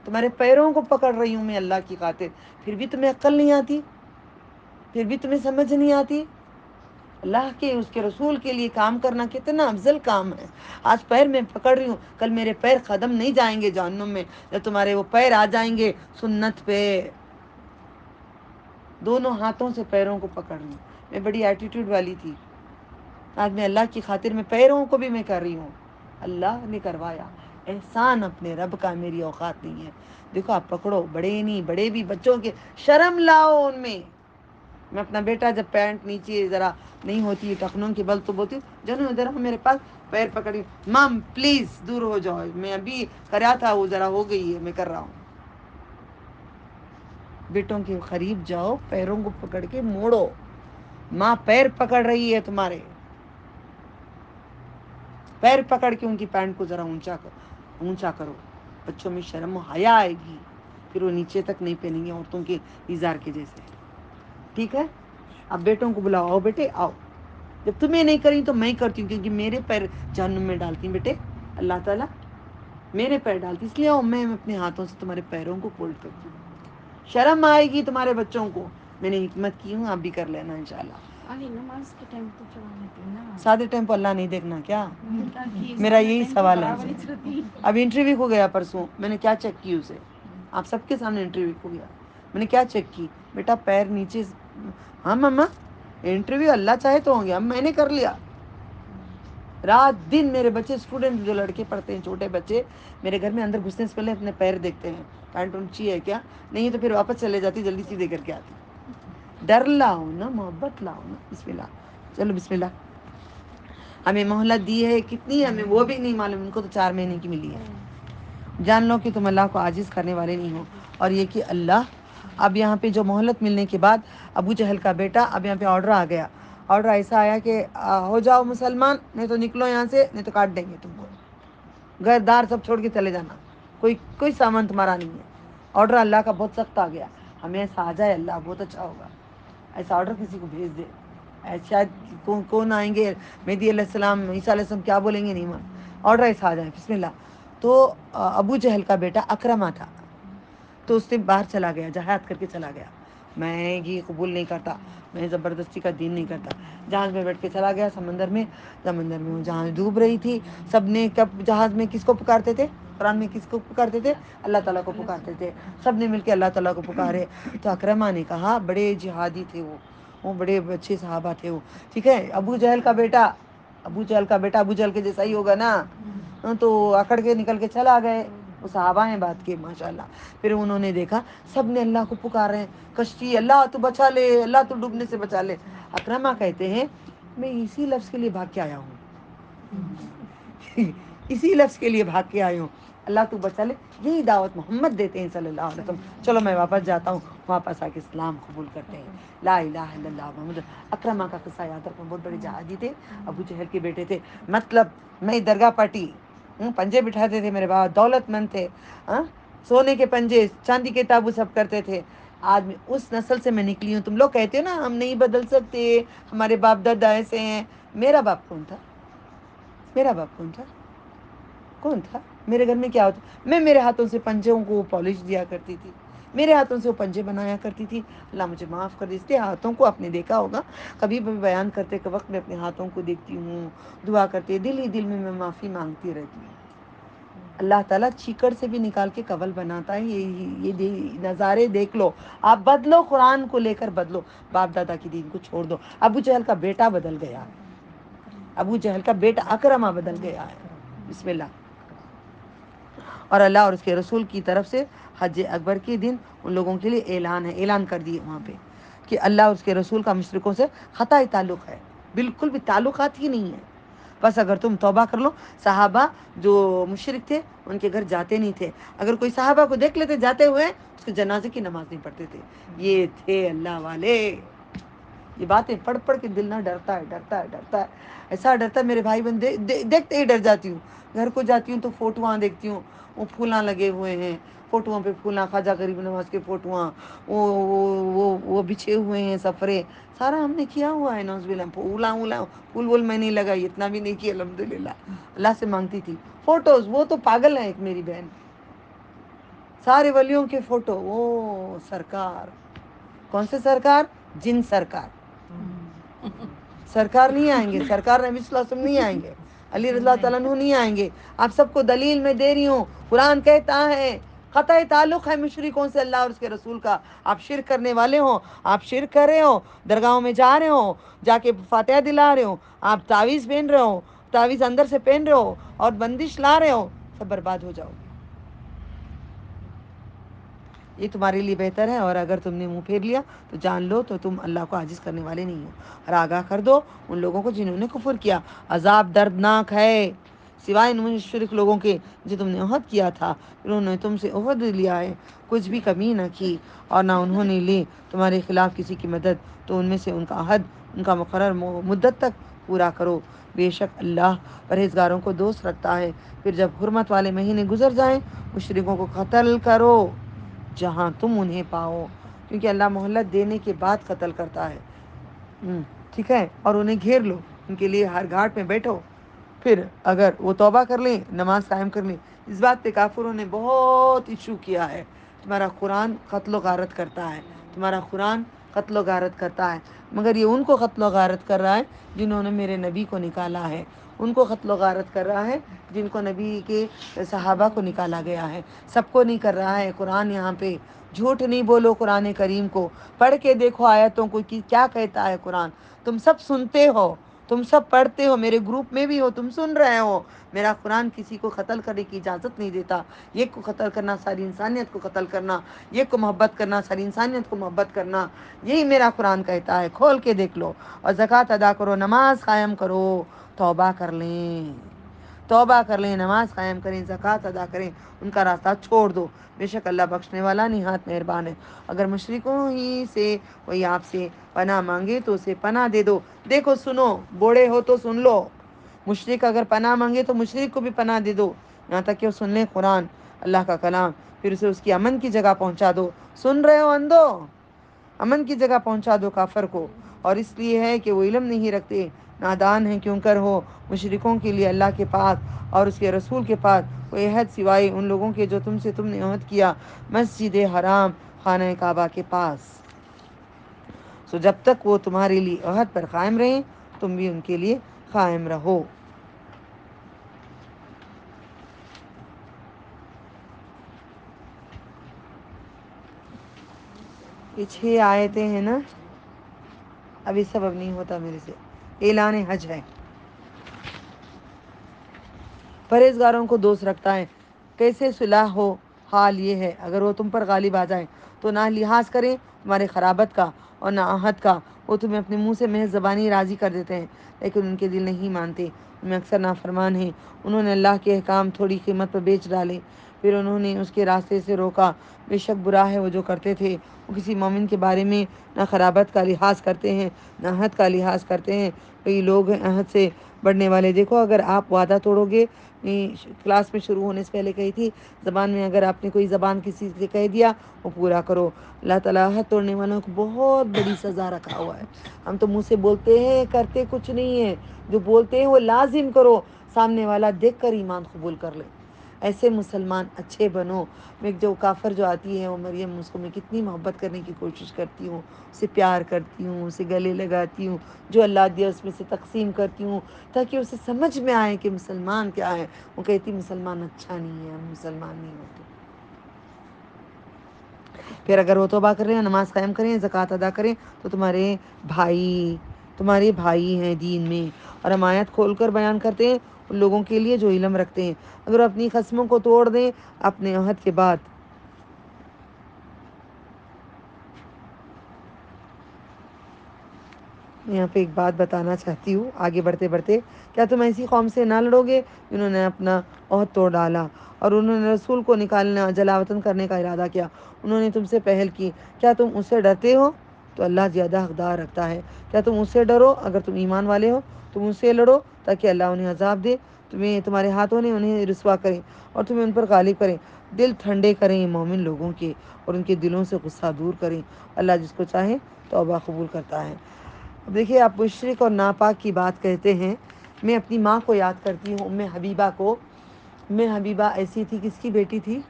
تمہارے پیروں کو پکڑ رہی ہوں میں اللہ کی خاطر. پھر بھی تمہیں عقل نہیں آتی پھر بھی تمہیں سمجھ نہیں آتی. اللہ کے اس کے رسول کے لیے کام کرنا کتنا افضل کام ہے. آج پیر میں پکڑ رہی ہوں کل میرے پیر قدم نہیں جائیں گے جہنم میں جب تمہارے وہ پیر آ جائیں گے سنت پہ. دونوں ہاتھوں سے پیروں کو پکڑ رہی ہوں. میں بڑی ایٹیٹیوڈ والی تھی آج میں اللہ کی خاطر میں پیروں کو بھی میں کر رہی ہوں. اللہ نے کروایا احسان اپنے رب کا میری اوقات نہیں ہے. دیکھو آپ پکڑو بڑے نہیں بڑے بھی بچوں کے شرم لاؤ ان میں. میں اپنا بیٹا جب پینٹ نیچے ذرا نہیں ہوتی ہے ٹخنوں کے بل تو بولتی ہوں جنو ذرا میرے پاس پیر پکڑی مام پلیز دور ہو جاؤ میں ابھی کرا تھا وہ ذرا ہو گئی ہے میں کر رہا ہوں. بیٹوں کے قریب جاؤ, پیروں کو پکڑ کے موڑو. ماں پیر پکڑ رہی ہے تمہارے, پیر پکڑ کے ان کی پینٹ کو ذرا اونچا کرو. بچوں میں شرم و حیا آئے گی, پھر وہ نیچے تک نہیں پہنیں گے عورتوں کے اظہار کے جیسے. ٹھیک ہے, اب بیٹوں کو بلاؤ, آؤ بیٹے آؤ. جب تمہیں نہیں کری تو میں کرتی ہوں, کیونکہ میرے پیر جہنم میں ڈالتی ہیں بیٹے اللہ تعالیٰ, میرے پیر ڈالتی, اس لیے آؤ میں اپنے ہاتھوں سے تمہارے پیروں کو فولڈ کرتی ہوں. شرم آئے گی تمہارے بچوں کو. میں نے حکمت کی ہوں, آپ بھی کر لینا انشاءاللہ. نماز کے ٹائم تو چلا لیتی نا. سادے ٹائم پہ اللہ نہیں دیکھنا کیا؟ میرا یہی سوال ہے. اب انٹرویو کو گیا پرسوں, میں نے کیا چیک کی اسے, آپ سب کے سامنے انٹرویو کو گیا, میں نے کیا چیک کی, بیٹا پیر نیچے. ہاں مما انٹرویو اللہ چاہے تو ہوں گے, اب میں نے کر لیا. رات دن میرے بچے اسٹوڈنٹ جو لڑکے پڑھتے ہیں چھوٹے بچے, میرے گھر میں اندر گھسنے سے پہلے اپنے پیر دیکھتے ہیں, پینٹ اونچی ہے کیا, نہیں تو پھر واپس چلے جاتی, جلدی سیدھے کر کے آتی. ڈر لاؤ نا, محبت لاؤ نا. بسم اللہ, چلو بسم اللہ. ہمیں مہلت دی ہے کتنی, ہمیں وہ بھی نہیں معلوم, ان کو تو 4 مہینے کی ملی ہے. جان لو کہ تم اللہ کو عاجز کرنے والے نہیں ہو, اور یہ کہ اللہ اب یہاں پہ جو مہلت ملنے کے بعد ابو جہل کا بیٹا, اب یہاں پہ آرڈر آ گیا. آرڈر ایسا آیا کہ ہو جاؤ مسلمان, نہیں تو نکلو یہاں سے, نہیں تو کاٹ دیں گے تم کو. گھر دار سب چھوڑ کے چلے جانا, کوئی سامان تمہارا نہیں ہے. آرڈر اللہ کا بہت سخت آ گیا. ہمیں ایسا آ جائے اللہ بہت اچھا ہوگا, ایسا آرڈر کسی کو بھیج دے. شاید کون آئیں گے, مہدی علیہ السلام, عیسیٰ علیہ السلام, کیا بولیں گے نہیں مان. آرڈر ایسا آ جائے, بسم اللہ. تو ابو جہل کا بیٹا اکرما تھا, تو اس نے باہر چلا گیا, جہاد کر کے چلا گیا. میں یہ قبول نہیں کرتا, میں زبردستی کا دین نہیں کرتا. جہاز میں بیٹھ کے چلا گیا سمندر میں وہ جہاز ڈوب رہی تھی. سب نے کب جہاز میں کس کو پکارتے تھے, قرآن میں کس کو پکارتے تھے, اللہ تعالیٰ کو پکارتے تھے. سب نے مل کے اللہ تعالیٰ کو پکارے. تو اکرما نے کہا, بڑے جہادی تھے وہ بڑے اچھے صحابہ تھے وہ, ٹھیک ہے. ابو جہل کا بیٹا ابو جہل کے جیسا ہی ہوگا نا, تو اکڑ کے نکل کے چلا گئے. وہ صحابہ ہیں بات کے ماشاءاللہ. پھر انہوں نے دیکھا سب نے اللہ کو پکار رہے ہیں, کشتی اللہ تو بچا لے, اللہ تو ڈوبنے سے بچا لے. اکرما کہتے ہیں میں اسی لفظ کے لیے بھاگ کے آیا ہوں, اسی لفظ کے لیے بھاگ کے آیا ہوں, اللہ تو بچا لے. یہی دعوت محمد دیتے ہیں صلی اللہ علیہ وسلم. چلو میں واپس جاتا ہوں, واپس آ کے اسلام قبول کرتے ہیں, لا الہ الا اللہ محمد. اکرما کا قصہ یاد رکھو, بہت بڑے جہادی تھے, ابو جہل کے بیٹے تھے. مطلب میں درگاہ پاٹی, پنجے بٹھاتے تھے میرے بابا, دولت مند تھے, سونے کے پنجے, چاندی کے تابو سب کرتے تھے. آج میں اس نسل سے میں نکلی ہوں. تم لوگ کہتے ہو نا ہم نہیں بدل سکتے, ہمارے باپ دادا ایسے ہیں. میرا باپ کون تھا, کون تھا میرے گھر میں کیا ہوتا, میں میرے ہاتھوں سے پنجوں کو پالش دیا کرتی تھی, میرے ہاتھوں سے وہ پنجے بنایا کرتی تھی. اللہ مجھے معاف کر دے. اس لیے ہاتھوں کو آپ نے دیکھا ہوگا, کبھی بھی بیان کرتے کے وقت میں اپنے ہاتھوں کو دیکھتی ہوں, دعا کرتے, دل ہی دل میں معافی مانگتی رہتی ہوں. اللہ تعالیٰ چیکڑ سے بھی نکال کے کول بناتا ہے. یہ نظارے دیکھ لو, آپ بدلو, قرآن کو لے کر بدلو, باپ دادا کی دین کو چھوڑ دو. ابو جہل کا بیٹا بدل گیا, ابو جہل کا بیٹا اکرما بدل گیا ہے. بسم اللہ. اور اللہ اور اس کے رسول کی طرف سے حج اکبر کے دن ان لوگوں کے لیے اعلان کر دیے وہاں پہ کہ اللہ اور اس کے رسول کا مشرکوں سے قطعی تعلق ہے, بالکل بھی تعلقات ہی نہیں ہے. بس اگر تم توبہ کر لو. صحابہ جو مشرک تھے ان کے گھر جاتے نہیں تھے, اگر کوئی صحابہ کو دیکھ لیتے جاتے ہوئے, اس کے جنازے کی نماز نہیں پڑھتے تھے. یہ تھے اللہ والے. یہ باتیں پڑھ پڑھ کے دل نہ ڈرتا ہے, ایسا ڈرتا ہے. میرے بھائی بہن دیکھتے ہی ڈر جاتی ہوں. گھر کو جاتی ہوں تو فوٹواں دیکھتی ہوں, وہ پھولاں لگے ہوئے ہیں, فوٹوؤں پہ پھولاں, خواجہ غریب نواز کے فوٹواں, وہ بچھے ہوئے ہیں سفرے, سارا ہم نے کیا ہوا ہے. نوز باللہ, پھول میں نہیں لگائی, اتنا بھی نہیں کیا الحمدللہ. اللہ سے مانگتی تھی فوٹوز. وہ تو پاگل ہے ایک میری بہن, سارے ولیوں کے فوٹو. وہ سرکار, کون سے سرکار, جن سرکار نہیں آئیں گے, سرکار نبی صلی اللہ علیہ وسلم نہیں آئیں گے, علی رضی اللہ تعالیٰ عنہ نہیں آئیں گے. آپ سب کو دلیل میں دے رہی ہوں, قرآن کہتا ہے قطعی تعلق ہے مشرکوں سے اللہ اور اس کے رسول کا. آپ شرک کرنے والے ہو, آپ شرک کر رہے ہو, درگاہوں میں جا رہے ہو, جا کے فاتحہ دلا رہے ہو, آپ تعویذ پہن رہے ہو, تعویذ اندر سے پہن رہے ہو, اور بندش لا رہے ہو, سب برباد ہو جاؤ گے. یہ تمہارے لیے بہتر ہے. اور اگر تم نے منہ پھیر لیا تو جان لو تو تم اللہ کو عاجز کرنے والے نہیں ہو. اور آگاہ کر دو ان لوگوں کو جنہوں نے کفر کیا, عذاب دردناک ہے. سوائے ان مشرک لوگوں کے جو تم نے عہد کیا تھا، انہوں نے تم سے عہد لیا ہے، کچھ بھی کمی نہ کی، اور نہ انہوں نے لی تمہارے خلاف کسی کی مدد، تو ان میں سے ان کا عہد، ان کا مقرر مدت تک پورا کرو۔ بے شک اللہ پرہیزگاروں کو دوست رکھتا ہے۔ پھر جب حرمت والے مہینے گزر جائیں، مشرکوں کو قتل کرو جہاں تم انہیں پاؤ، کیونکہ اللہ مہلت دینے کے بعد قتل کرتا ہے۔ ٹھیک ہے، اور انہیں گھیر لو، ان کے لیے ہر گھاٹ میں بیٹھو، پھر اگر وہ توبہ کر لیں، نماز قائم کر لیں۔ اس بات پہ کافروں نے بہت ایشو کیا ہے، تمہارا قرآن قتل و غارت کرتا ہے، تمہارا قرآن قتل و غارت کرتا ہے، مگر یہ ان کو قتل و غارت کر رہا ہے جنہوں نے میرے نبی کو نکالا ہے، ان کو قتل و غارت کر رہا ہے جن کو نبی کے صحابہ کو نکالا گیا ہے، سب کو نہیں کر رہا ہے۔ قرآن یہاں پہ جھوٹ نہیں بولو، قرآن کریم کو پڑھ کے دیکھو آیتوں کو کہ کیا کہتا ہے قرآن۔ تم سب سنتے ہو، تم سب پڑھتے ہو، میرے گروپ میں بھی ہو، تم سن رہے ہو، میرا قرآن کسی کو قتل کرنے کی اجازت نہیں دیتا۔ یہ کو قتل کرنا ساری انسانیت کو قتل کرنا، یہ کو محبت کرنا ساری انسانیت کو محبت کرنا، یہی میرا قرآن کہتا ہے، کھول کے دیکھ لو۔ اور زکوٰۃ ادا کرو، نماز قائم کرو، توبہ کر لیں، توبہ کر لیں، نماز قائم کریں، زکوٰۃ ادا کریں، ان کا راستہ چھوڑ دو، بے شک اللہ بخشنے والا نہایت مہربان ہے۔ اگر مشرکوں ہی سے کوئی آپ سے پناہ مانگے تو اسے پناہ دے دو۔ دیکھو سنو، بوڑھے ہو تو سن لو، مشرک اگر پناہ مانگے تو مشرک کو بھی پناہ دے دو، یہاں تک کہ وہ سن لیں قرآن، اللہ کا کلام، پھر اسے اس کی امن کی جگہ پہنچا دو۔ سن رہے ہو اندھو؟ امن کی جگہ پہنچا دو کافر کو، اور اس لیے ہے کہ وہ علم نہیں رکھتے، نادان ہیں کیوں کر ہو۔ مشرکوں کے لیے اللہ کے پاس اور اس کے رسول کے پاس کوئی عہد سوائے ان لوگوں کے جو تم نے عہد کیا مسجد حرام خانہ کعبہ کے پاس، سو جب تک وہ تمہارے لیے عہد پر قائم رہیں تم بھی ان کے لیے قائم رہو۔ یہ 6 آیتیں ہیں نا، اب یہ سب اب نہیں ہوتا میرے سے۔ اعلان حج ہے، پرہیزگاروں کو دوست رکھتا ہے۔ کیسے صلح ہو، حال یہ ہے اگر وہ تم پر غالب آ جائیں تو نہ لحاظ کریں تمہارے خرابت کا اور نہ عہد کا، وہ تمہیں اپنے منہ سے محض زبانی راضی کر دیتے ہیں لیکن ان کے دل نہیں مانتے، ان میں اکثر نافرمان ہیں۔ انہوں نے اللہ کے احکام تھوڑی قیمت پر بیچ ڈالے، پھر انہوں نے اس کے راستے سے روکا، بے شک برا ہے وہ جو کرتے تھے۔ وہ کسی مومن کے بارے میں نہ خرابت کا لحاظ کرتے ہیں نہ عہد کا لحاظ کرتے ہیں، کئی لوگ ہیں عہد سے بڑھنے والے۔ دیکھو اگر آپ وعدہ توڑو گے، کلاس میں شروع ہونے سے پہلے کہی تھی، زبان میں اگر آپ نے کوئی زبان کسی سے کہہ دیا وہ پورا کرو۔ اللہ تعالیٰ عہد توڑنے والوں کو بہت بڑی سزا رکھا ہوا ہے۔ ہم تو منہ سے بولتے ہیں کرتے کچھ نہیں ہے، جو بولتے ہیں وہ لازم کرو، سامنے والا دیکھ کر ایمان قبول کر لے۔ ایسے مسلمان اچھے بنو۔ میں جو کافر جو آتی ہے وہ مریم، اس کو میں کتنی محبت کرنے کی کوشش کرتی ہوں، اسے پیار کرتی ہوں، اسے گلے لگاتی ہوں، جو اللہ دیا اس میں سے تقسیم کرتی ہوں تاکہ اسے سمجھ میں آئے کہ مسلمان کیا ہے۔ وہ کہتی مسلمان اچھا نہیں ہے، ہم مسلمان نہیں ہوتے۔ پھر اگر وہ توبہ کریں، نماز قائم کریں، زکوٰۃ ادا کریں تو تمہارے بھائی ہیں دین میں۔ اور ہم آیت کھول کر بیان کرتے ہیں ان لوگوں کے لیے جو علم رکھتے ہیں، اگر وہ اپنی قسموں کو توڑ دیں اپنے عہد کے بعد۔ میں یہاں پہ ایک بات بتانا چاہتی ہوں آگے بڑھتے بڑھتے، کیا تم ایسی قوم سے نہ لڑو گے جنہوں نے اپنا عہد توڑ ڈالا اور انہوں نے رسول کو نکالنا جلاوطن کرنے کا ارادہ کیا، انہوں نے تم سے پہل کی، کیا تم اس سے ڈرتے ہو؟ تو اللہ زیادہ حقدار رکھتا ہے۔ کیا تم اس سے ڈرو؟ اگر تم ایمان والے ہو تم اس سے لڑو تاکہ اللہ انہیں عذاب دے، تمہارے ہاتھوں نے انہیں رسوا کریں اور تمہیں ان پر غالب کریں، دل ٹھنڈے کریں مومن لوگوں کے اور ان کے دلوں سے غصہ دور کریں، اللہ جس کو چاہے توبہ قبول کرتا ہے۔ اب دیکھیے، آپ مشرک اور ناپاک کی بات کہتے ہیں، میں اپنی ماں کو یاد کرتی ہوں، ام حبیبہ کو۔ ام حبیبہ ایسی تھی، کس کی بیٹی تھی؟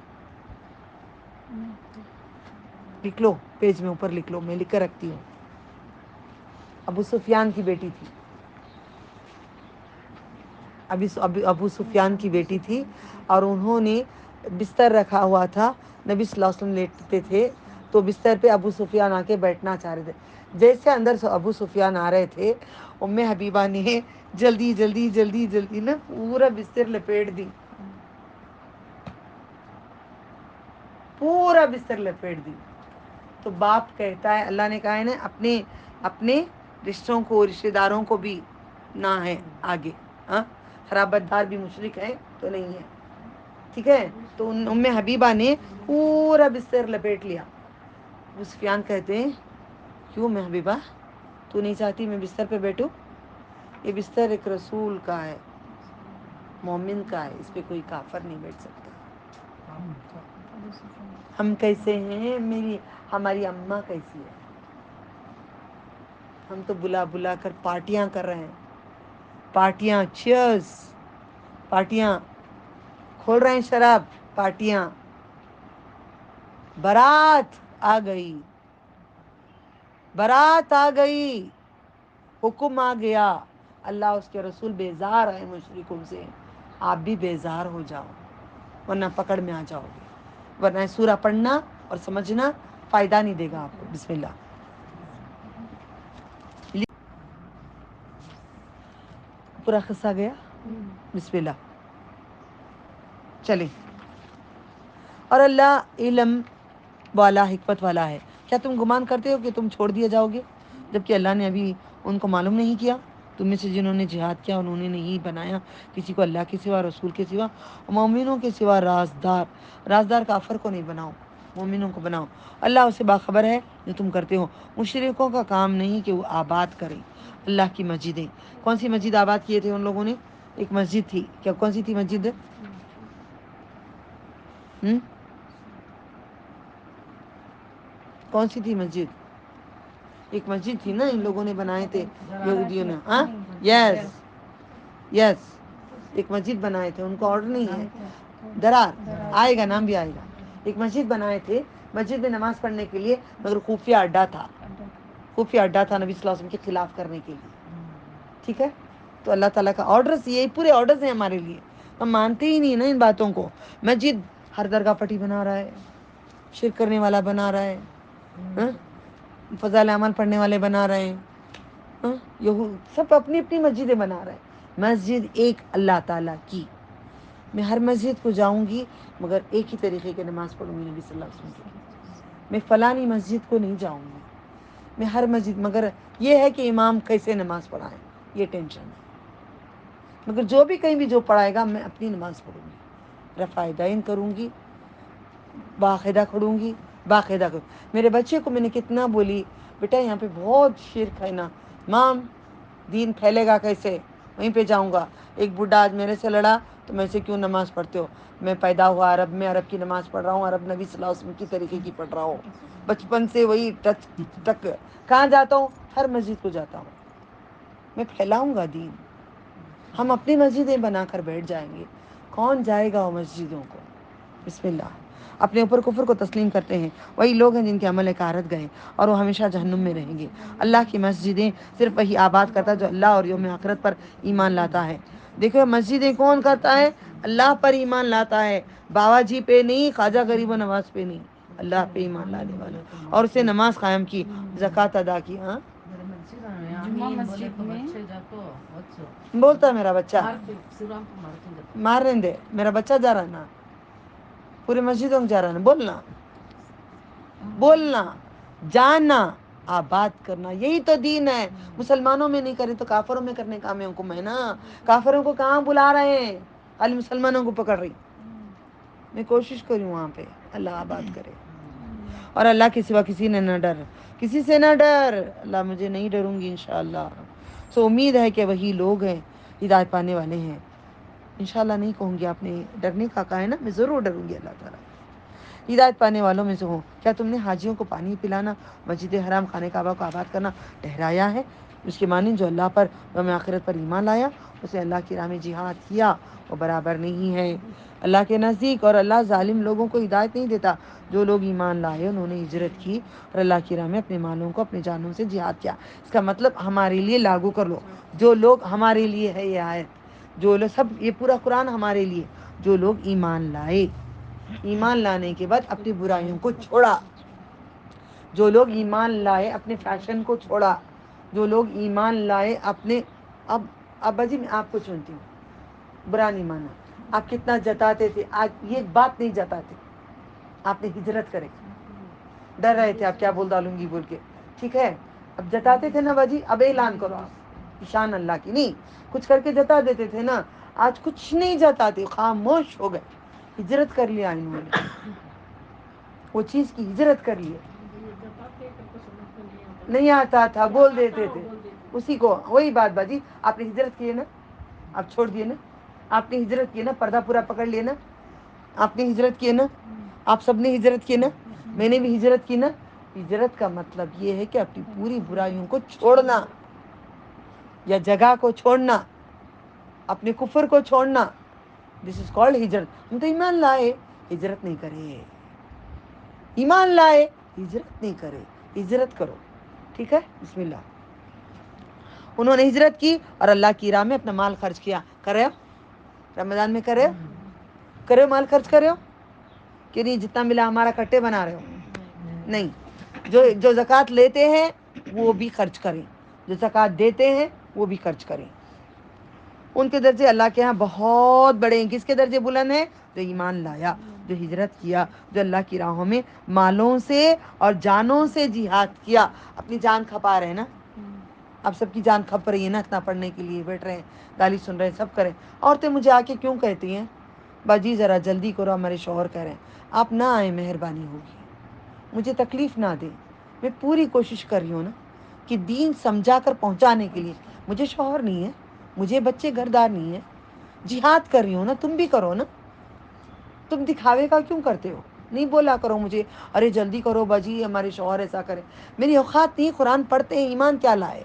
لکھ لو، پیج میں اوپر لکھ لو، میں لکھ کر رکھتی ہوں۔ ابو سفیان کی بیٹی تھی، ابو سفیان کی بیٹی تھی، اور انہوں نے بستر رکھا ہوا تھا، نبی صلی اللہ علیہ وسلم لیٹتے تھے تو بستر پہ ابو سفیان آ کے بیٹھنا چاہ رہے تھے، جیسے اندر سے ابو سفیان آ رہے تھے ام حبیبہ نے جلدی جلدی جلدی جلدی نا پورا بستر لپیٹ دی، پورا بستر لپیٹ دی۔ تو باپ کہتا ہے، اللہ نے کہا ہے نا اپنے رشتوں کو، رشتہ داروں کو بھی نہ ہے آگے، ہاں خرابت دار بھی مشرک ہے تو نہیں ہے. ٹھیک ہے. تو ام حبیبہ نے پورا بستر لپیٹ لیا. ابو سفیان کہتے ہیں کیوں ام حبیبہ تو نہیں چاہتی میں بستر پہ بیٹھوں؟ یہ بستر ایک رسول کا ہے, مومن کا ہے, اس پہ کوئی کافر نہیں بیٹھ سکتا. ہم کیسے ہیں, ہماری اماں کیسی ہے, ہم تو بلا بلا کر پارٹیاں کر رہے ہیں, پارٹیاں, چیئرز, پارٹیاں کھول رہے ہیں, شراب پارٹیاں. بارات آ گئی, بارات آ گئی, حکم آ گیا, اللہ اس کے رسول بیزار ہیں مشرکوں سے, آپ بھی بیزار ہو جاؤ ورنہ پکڑ میں آ جاؤ گے, ورنہ سورہ پڑھنا اور سمجھنا فائدہ نہیں دے گا آپ کو. بسم اللہ. پورا قصہ گیا. بسم اللہ. چلیں. اور اللہ علم والا, حکمت والا ہے. کیا تم گمان کرتے ہو کہ تم چھوڑ دیے جاؤ گے جبکہ اللہ نے ابھی ان کو معلوم نہیں کیا؟ تم میں سے جنہوں نے جہاد کیا انہوں نے نہیں بنایا کسی کو اللہ کے سوا, رسول کے سوا, مومنوں کے سوا رازدار. رازدار کافر کو نہیں بناؤ, مومنوں کو بناؤ. اللہ اسے باخبر ہے جو تم کرتے ہو. مشرکوں کا کام نہیں کہ وہ آباد کریں اللہ کی مسجدیں. کون سی مسجد آباد کیے تھے ان لوگوں نے؟ ایک مسجد تھی. کیا کون سی تھی مسجد؟ کون سی تھی مسجد؟ ایک مسجد تھی نا ان لوگوں نے بنائے تھے یہودیوں نے. ہاں یس یس, ایک مسجد بنائے تھے, ان کو آرڈر نہیں ہے. درار آئے گا, نام بھی آئے گا. ایک مسجد بنائے تھے, مسجد میں نماز پڑھنے کے لیے, مگر خفیہ اڈا تھا, خفیہ اڈا تھا نبی صلی اللہ علیہ وسلم کے خلاف کرنے کے لیے. ٹھیک ہے. تو اللہ تعالیٰ کا آرڈرز, یہ پورے آرڈرز ہیں ہمارے لیے. ہم مانتے ہی نہیں نا ان باتوں کو. مسجد ہر درگاہ پٹی بنا رہا ہے, شرک کرنے والا بنا رہا ہے, فضائل اعمال پڑھنے والے بنا رہے ہیں, سب اپنی اپنی مسجدیں بنا رہے ہیں. مسجد ایک اللہ تعالیٰ کی. میں ہر مسجد کو جاؤں گی مگر ایک ہی طریقے کی نماز پڑھوں گی نبی صلی اللہ علیہ وسلم کی. میں فلانی مسجد کو نہیں جاؤں گی, میں ہر مسجد, مگر یہ ہے کہ امام کیسے نماز پڑھائیں یہ ٹینشن ہے. مگر جو بھی کہیں بھی جو پڑھائے گا میں اپنی نماز پڑھوں گی, رفع دین کروں گی, باقاعدہ کھڑوں گی, باقاعدہ کروں. میرے بچے کو میں نے کتنا بولی بیٹا یہاں پہ بہت شرک ہے نا, مام دین پھیلے گا کیسے, وہیں پہ جاؤں گا. ایک بوڑھا آج میرے سے لڑا تو میں سے کیوں نماز پڑھتے ہو, میں پیدا ہوا عرب میں, عرب کی نماز پڑھ رہا ہوں, عرب نبی صلی اللہ علیہ وسلم کی طریقے کی پڑھ رہا ہوں, بچپن سے وہی ٹچ تک. کہاں جاتا ہوں؟ ہر مسجد کو جاتا ہوں. میں پھیلاؤں گا دین. ہم اپنی مسجدیں بنا کر بیٹھ جائیں گے, کون جائے گا وہ مسجدوں کو؟ بسم اللہ. اپنے اوپر کفر کو تسلیم کرتے ہیں, وہی لوگ ہیں جن کے عمل اکارت گئے اور وہ ہمیشہ جہنم میں رہیں گے. اللہ کی مسجدیں صرف وہی آباد کرتا ہے جو اللہ اور یوم آخرت پر ایمان لاتا ہے. دیکھو مسجدیں کون کرتا ہے؟ اللہ پر ایمان لاتا ہے, بابا جی پہ نہیں, خواجہ غریب و نواز پہ نہیں, اللہ پہ ایمان لانے والا, اور اسے نماز قائم کی, زکوٰۃ ادا کی. ہاں جمعہ مسجد میں بولتا ہے میرا بچہ, مارنے دے, میرا بچہ جا رہا ہے نا, پورے مسجدوں میں جا رہا ہے نا. بولنا بولنا, جاننا, آباد کرنا, یہی تو دین ہے. مسلمانوں میں نہیں کریں تو کافروں میں کرنے کا ہمیں حکم ہے نا. کافروں کو کہاں بلا رہے ہیں, خالی مسلمانوں کو پکڑ رہی. میں کوشش کروں وہاں پہ اللہ آباد کرے. اور اللہ کے سوا کسی نے نہ ڈر, کسی سے نہ ڈر. اللہ مجھے نہیں ڈروں گی انشاءاللہ. سو امید ہے کہ وہی لوگ ہیں ہدایت پانے والے ہیں. انشاءاللہ نہیں کہوں گی, آپ نے ڈرنے کا کہا ہے نا, میں ضرور ڈروں گی اللہ تعالیٰ. ہدایت پانے والوں میں سے ہوں. کیا تم نے حاجیوں کو پانی پلانا, مسجد حرام, خانہ کعبہ کو آباد کرنا ٹھہرایا ہے؟ اس کے معنی جو اللہ پر یوم آخرت پر ایمان لایا, اسے اللہ کی راہ میں جہاد کیا, وہ برابر نہیں ہے اللہ کے نزدیک. اور اللہ ظالم لوگوں کو ہدایت نہیں دیتا. جو لوگ ایمان لائے انہوں نے ہجرت کی اور اللہ کی راہ میں اپنے مالوں کو, اپنے جانوں سے جہاد کیا. اس کا مطلب ہمارے لیے لاگو کر لو, جو لوگ, ہمارے لیے ہے یہ آیت, جو لوگ, سب یہ پورا قرآن ہمارے لیے. جو لوگ ایمان لائے, ایمان لانے کے بعد اپنی برائیوں کو چھوڑا, جو لوگ ایمان لائے اپنے فیشن کو چھوڑا, جو لوگ ایمان لائے اپنے, اب ابا جی میں آپ کو چنتی ہوں, برا نہیں مانا, آپ کتنا جتاتے تھے, آج یہ بات نہیں جتاتے. آپ نے ہجرت کرے, ڈر رہے تھے آپ کیا بول ڈالوں گی بول کے, ٹھیک ہے. اب جتاتے تھے نا باجی, اب اعلان کرو آپ, شان اللہ کی نہیں, کچھ کر کے جتا دیتے تھے نا, آج کچھ نہیں جتاتے, خاموش ہو گئے. ہجرت کر لیا انہوں نے, وہ چیز کی ہجرت کر لی. نہیں آتا تھا, بول دیتے تھے اسی کو. وہی بات باجی, آپ نے ہجرت کی ہے نا, آپ چھوڑ دیے نا, آپ نے ہجرت کی ہے نا, پردہ پورا پکڑ لیے نا, آپ نے ہجرت کی ہے نا, آپ سب نے ہجرت کی نا, میں نے بھی ہجرت کی نا. ہجرت کا مطلب یہ ہے کہ اپنی پوری برائیوں کو چھوڑنا, یا جگہ کو چھوڑنا, اپنے کفر کو چھوڑنا. دس از کالڈ ہجرت. ہم تو ایمان لائے, ہجرت نہیں کرے. ایمان لائے, ہجرت نہیں کرے. ہجرت کرو, ٹھیک ہے. بسم اللہ. انہوں نے ہجرت کی اور اللہ کی راہ میں اپنا مال خرچ کیا. کرے ہو رمضان میں, کرے ہو, کرے ہو مال خرچ, کرے ہو کہ نہیں؟ جتنا ملا ہمارا کٹے بنا رہے ہو؟ نہیں. جو زکوٰۃ لیتے ہیں وہ بھی خرچ کریں, جو زکوٰۃ دیتے ہیں وہ بھی خرچ کریں. ان کے درجے اللہ کے ہاں بہت بڑے ہیں. کس کے درجے بلند ہیں؟ جو ایمان لایا, جو ہجرت کیا, جو اللہ کی راہوں میں مالوں سے اور جانوں سے جہاد کیا. اپنی جان کھپا رہے ہیں نا, اب سب کی جان کھپ رہی ہے نا, اتنا پڑھنے کے لیے بیٹھ رہے ہیں, گالی سن رہے ہیں, سب کریں. عورتیں مجھے آ کے کیوں کہتی ہیں, باجی ذرا جلدی کرو, ہمارے شوہر کہہ رہے ہیں آپ نہ آئیں, مہربانی ہوگی, مجھے تکلیف نہ دیں. میں پوری کوشش کر رہی ہوں نا کہ دین سمجھا کر پہنچانے کے لیے. مجھے شوہر نہیں ہے, مجھے بچے گھردار نہیں ہیں, جہاد کر رہی ہوں نا, تم بھی کرو نا. تم دکھاوے کا کیوں کرتے ہو؟ نہیں بولا کرو مجھے, ارے جلدی کرو باجی ہمارے شوہر ایسا کرے. میری اوقات نہیں. قرآن پڑھتے ہیں, ایمان کیا لائے.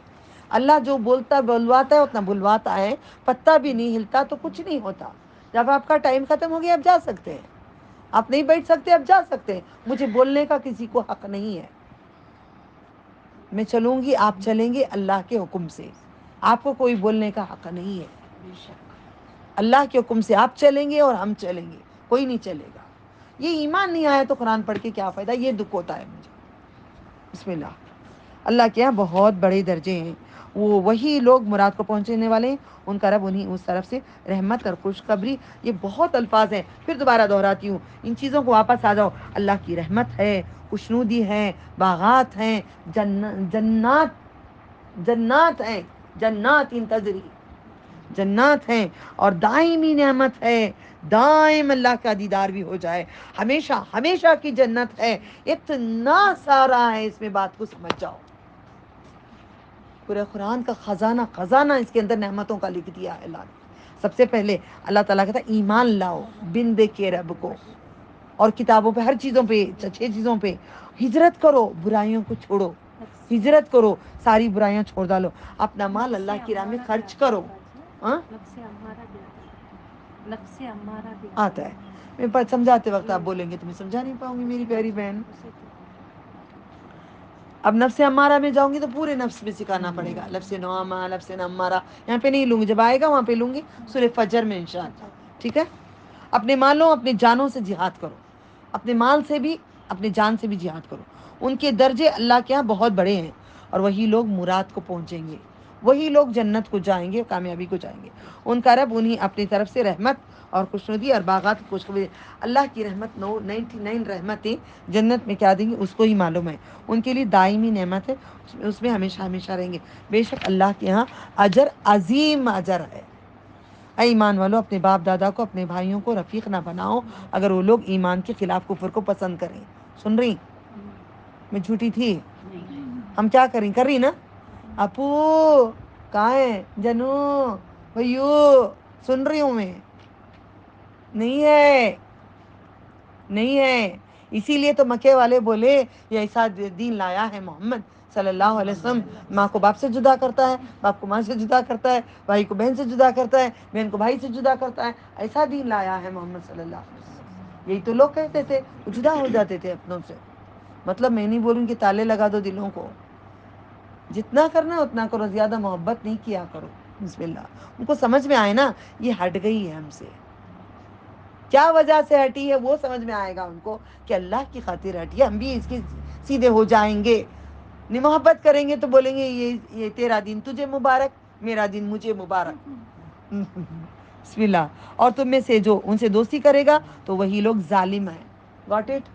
اللہ جو بولتا بلواتا ہے اتنا بلواتا ہے. پتا بھی نہیں ہلتا تو کچھ نہیں ہوتا. جب آپ کا ٹائم ختم ہو گیا آپ جا سکتے ہیں, آپ نہیں بیٹھ سکتے آپ جا سکتے ہیں. مجھے بولنے کا کسی کو حق نہیں ہے. میں چلوں گی, آپ چلیں گے اللہ کے حکم سے. آپ کو کوئی بولنے کا حق نہیں ہے. اللہ کے حکم سے آپ چلیں گے اور ہم چلیں گے, کوئی نہیں چلے گا. یہ ایمان نہیں آیا تو قرآن پڑھ کے کیا فائدہ, یہ دکھ ہوتا ہے مجھے. بسم اللہ. اللہ کے یہاں بہت بڑے درجے ہیں. وہی لوگ مراد کو پہنچنے والے ہیں, ان کا رب انہیں اس طرف سے رحمت اور خوشخبری. یہ بہت الفاظ ہیں, پھر دوبارہ دہراتی ہوں, ان چیزوں کو واپس آ جاؤ. اللہ کی رحمت ہے, خوشنودی ہے, باغات ہیں, جنات جنات ہیں, جنات تجری, جنات ہیں, اور دائمی نعمت ہے. دائم اللہ کا دیدار بھی ہو جائے, ہمیشہ ہمیشہ کی جنت ہے. اتنا سارا ہے اس میں, بات کو سمجھ جاؤ. پورے قرآن کا خزانہ خزانہ اس کے اندر نعمتوں کا لکھ دیا ہے اللہ نے. سب سے پہلے اللہ تعالیٰ کہتا ہے ایمان لاؤ بن دیکھے رب کو, اور کتابوں پہ, ہر چیزوں پہ, 6 چیزوں پہ. ہجرت کرو, برائیوں کو چھوڑو. ہجرت کرو, ساری برائیاں چھوڑ ڈالو. اپنا مال اللہ کی راہ میں خرچ کرو. آتا ہے, میں سمجھاتے وقت آپ بولیں گے تو میں سمجھا نہیں پاؤں گی میری پیاری بہن. اب نفس امارہ میں جاؤں گی تو پورے نفس میں سکھانا پڑے گا. لفظ نعامہ, لفظ امارہ یہاں پہ نہیں لوں گی, جب آئے گا وہاں پہ لوں گی سورہ فجر میں انشاءاللہ. ٹھیک ہے. اپنے مالوں اپنے جانوں سے جہاد کرو, اپنے مال سے بھی اپنے جان سے بھی جہاد کرو. ان کے درجے اللہ کے ہاں بہت بڑے ہیں, اور وہی لوگ مراد کو پہنچیں گے, وہی لوگ جنت کو جائیں گے, کامیابی کو جائیں گے. ان کا رب انہیں اپنی طرف سے رحمت اور خوشنودی اور باغات کی خوشخبری. اللہ کی رحمت 99 رحمتیں جنت میں کیا دیں گی اس کو ہی معلوم ہے. ان کے لیے دائمی نعمت ہے, اس میں ہمیشہ ہمیشہ رہیں گے. بے شک اللہ کے ہاں اجر عظیم اجر ہے. اے ایمان والو, اپنے باپ دادا کو, اپنے بھائیوں کو رفیق نہ بناؤ اگر وہ لوگ ایمان کے خلاف کفر کو پسند کریں. سن رہی میں جھوٹی تھی؟ ہم کیا کریں, کر رہی نا. اپو کہاں ہے, جنو بھائیو, سن رہی ہوں میں. نہیں ہے, نہیں ہے. اسی لیے تو مکے والے بولے یہ ایسا دین لایا ہے محمد صلی اللہ علیہ وسلم, ماں کو باپ سے جدا کرتا ہے, باپ کو ماں سے جدا کرتا ہے, بھائی کو بہن سے جدا کرتا ہے, بہن کو بھائی سے جدا کرتا ہے. ایسا دین لایا ہے محمد صلی اللہ علیہ وسلم. یہی تو لوگ کہتے تھے, جدا ہو جاتے تھے اپنوں سے. مطلب میں نہیں بولوں کہ تالے لگا دو دلوں کو, جتنا کرنا اتنا کرو, زیادہ محبت نہیں کیا کرو. بسم اللہ. ان کو سمجھ میں آئے نا یہ ہٹ گئی ہے ہم سے, کیا وجہ سے ہٹی ہے وہ سمجھ میں آئے گا ان کو کہ اللہ کی خاطر ہٹی ہے, ہم بھی اس کے سیدھے ہو جائیں گے. نہیں محبت کریں گے تو بولیں گے یہ تیرا دین تجھے مبارک, میرا دین مجھے مبارک. بسم اللہ. اور تم میں سے جو ان سے دوستی کرے گا تو وہی لوگ ظالم ہیں. Got it.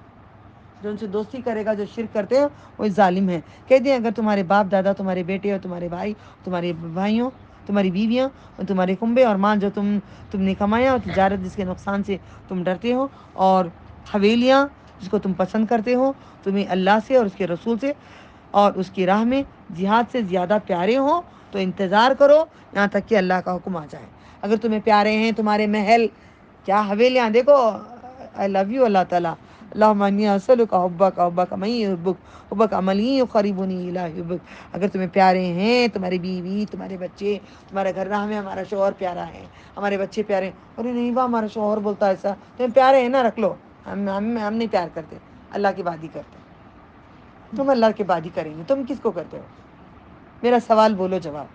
جو ان سے دوستی کرے گا, جو شرک کرتے ہیں وہ ظالم ہیں. کہہ دیں اگر تمہارے باپ دادا, تمہارے بیٹے اور تمہارے بھائی, تمہارے بھائیوں تمہاری بیویاں اور تمہارے کنبے اور مال جو تم نے کمایا، اور تجارت جس کے نقصان سے تم ڈرتے ہو، اور حویلیاں جس کو تم پسند کرتے ہو، تمہیں اللہ سے اور اس کے رسول سے اور اس کی راہ میں جہاد سے زیادہ پیارے ہوں، تو انتظار کرو یہاں تک کہ اللہ کا حکم آ جائے۔ اگر تمہیں پیارے ہیں تمہارے محل، کیا حویلیاں، دیکھو آئی لو یو اللہ تعالیٰ، اللہم انی اسألک حبک حبک من یحبک حبک عملی یقربنی الی حبک۔ اگر تمہیں پیارے ہیں تمہاری بیوی، تمہارے بچے، تمہارا گھر، ہمیں ہمارا شوہر پیارا ہے، ہمارے بچے پیارے ہیں، اور نہیں وہ ہمارا شوہر بولتا ہے ایسا، تمہیں پیارے ہیں نا، رکھ لو، ہم نہیں پیار کرتے، اللہ کی بات ہی کرتے ہیں، تم اللہ کے بعد ہی کریں گے، تم کس کو کرتے ہو؟ میرا سوال بولو جواب۔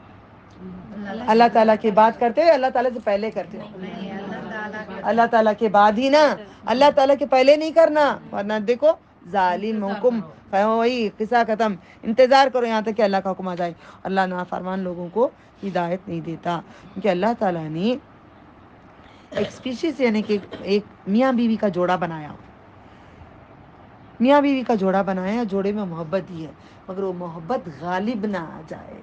اللہ تعالیٰ کی بات کرتے ہو، اللہ تعالیٰ سے پہلے کرتے ہو؟ نہیں، اللہ تعالیٰ کے اللہ تعالیٰ کے بعد ہی نا، اللہ تعالیٰ کے پہلے نہیں کرنا، ورنہ دیکھو ظالم حکم، وہی قصہ ختم، انتظار کرو یہاں تک کہ اللہ کا حکم آ جائے۔ اللہ نافرمان لوگوں کو ہدایت نہیں دیتا، کیونکہ اللہ تعالیٰ نے ایک سپیشیز یعنی کہ ایک میاں بیوی کا جوڑا بنایا، میاں بیوی کا جوڑا بنایا، جوڑے میں محبت دی ہے، مگر وہ محبت غالب نہ آ جائے۔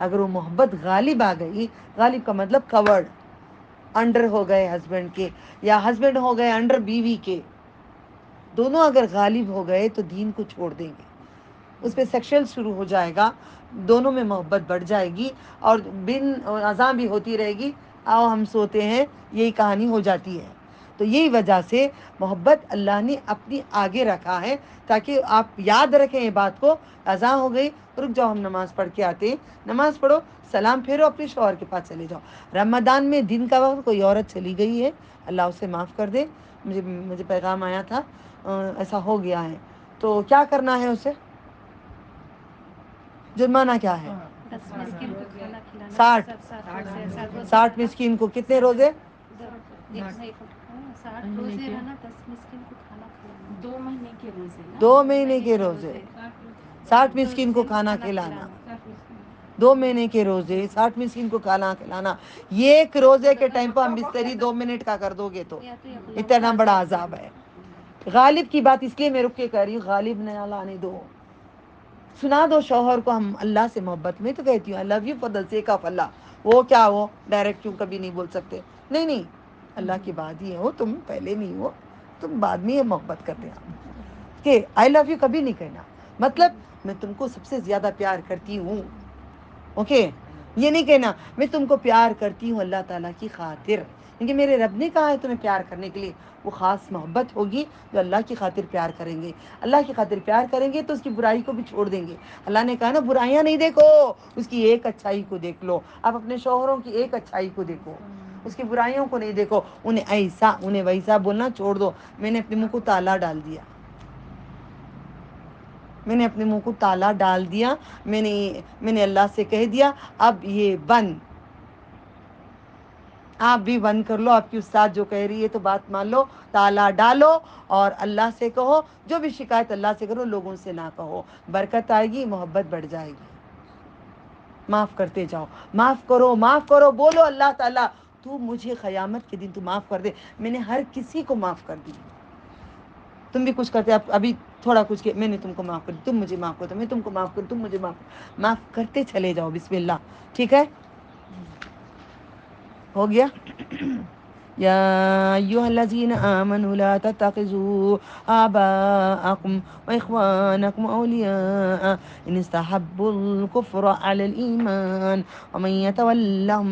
اگر وہ محبت غالب آ گئی، غالب کا مطلب کورڈ، انڈر ہو گئے ہسبینڈ کے، یا ہسبینڈ ہو گئے انڈر بیوی کے، دونوں اگر غالب ہو گئے تو دین کو چھوڑ دیں گے، اس پہ سیکشل شروع ہو جائے گا، دونوں میں محبت بڑھ جائے گی، اور بن اذاں بھی ہوتی رہے گی، آؤ ہم سوتے ہیں، یہی کہانی ہو جاتی ہے۔ تو یہی وجہ سے محبت اللہ نے اپنی آگے رکھا ہے، تاکہ آپ یاد رکھیں یہ بات کو، اذاں ہو گئی، رک جاؤ ہم نماز پڑھ کے آتے ہیں، نماز پڑھو، سلام پھیرو، اپنے شوہر کے پاس چلے جاؤ۔ رمضان میں دن کا وقت کوئی عورت چلی گئی ہے، اللہ اسے معاف کر دے، مجھے پیغام آیا تھا ایسا ہو گیا ہے، تو کیا کرنا ہے اسے؟ جرمانہ کیا ہے؟ 60 مسکین کو کتنے روزے؟ 2 مہینے کے روزے نا، 2 مہینے کے روزے، 60 مسکین کو کھانا کھلانا، 2 مہینے کے روزے، 60 مسکین کو کھانا کھلانا، یہ ایک روزے کے ٹائم پہ ہم بستری 2 منٹ کا کر دو گے تو اتنا بڑا عذاب ہے۔ غالب کی بات اس لیے میں رک کے کہہ رہی ہوں، غالب نہ لانے دو، سنا دو شوہر کو، ہم اللہ سے محبت میں تو کہتی ہوں، I love you for the sake of اللہ، وہ کیا ہو ڈائریکٹ کیوں کبھی نہیں بول سکتے، نہیں اللہ کی بات ہی ہو، تم پہلے نہیں ہو، تم بعد میں یہ محبت کرتے ہیں کہ آئی لو یو کبھی نہیں کہنا، مطلب میں تم کو سب سے زیادہ پیار کرتی ہوں، اوکے، یہ نہیں کہنا میں تم کو پیار کرتی ہوں اللہ تعالیٰ کی خاطر، کیونکہ میرے رب نے کہا ہے تمہیں پیار کرنے کے لیے، وہ خاص محبت ہوگی جو اللہ کی خاطر پیار کریں گے، اللہ کی خاطر پیار کریں گے تو اس کی برائی کو بھی چھوڑ دیں گے۔ اللہ نے کہا نا برائیاں نہیں دیکھو، اس کی ایک اچھائی کو دیکھ لو، آپ اپنے شوہروں کی ایک اچھائی کو دیکھو، اس کی برائیوں کو نہیں دیکھو، انہیں ایسا انہیں ویسا بولنا چھوڑ دو۔ میں نے اپنے منہ کو تالا ڈال دیا، میں نے اپنے منہ کو تالا ڈال دیا، میں نے اللہ سے کہہ دیا اب یہ بند، آپ بھی بند کر لو، آپ کی استاد جو کہہ رہی ہے تو بات مان لو، تالا ڈالو اور اللہ سے کہو، جو بھی شکایت اللہ سے کرو، لوگوں سے نہ کہو، برکت آئے گی، محبت بڑھ جائے گی، معاف کرتے جاؤ، معاف کرو، بولو اللہ تعالیٰ تو مجھے قیامت کے دن تو معاف کر دے، میں نے ہر کسی کو معاف کر دی، تم بھی کچھ کرتے، ابھی تھوڑا کچھ کہ میں نے تم کو معاف کر دی، تم مجھے معاف کر دو، میں تم کو معاف کر دوں، تم مجھے معاف کرتے چلے جاؤ، بسم اللہ، ٹھیک ہے، ہو گیا۔ يا أيها الذين آمنوا لا تتخذوا آباءكم وإخوانكم أولياء إن استحبوا الكفر على الإيمان ومن يتولهم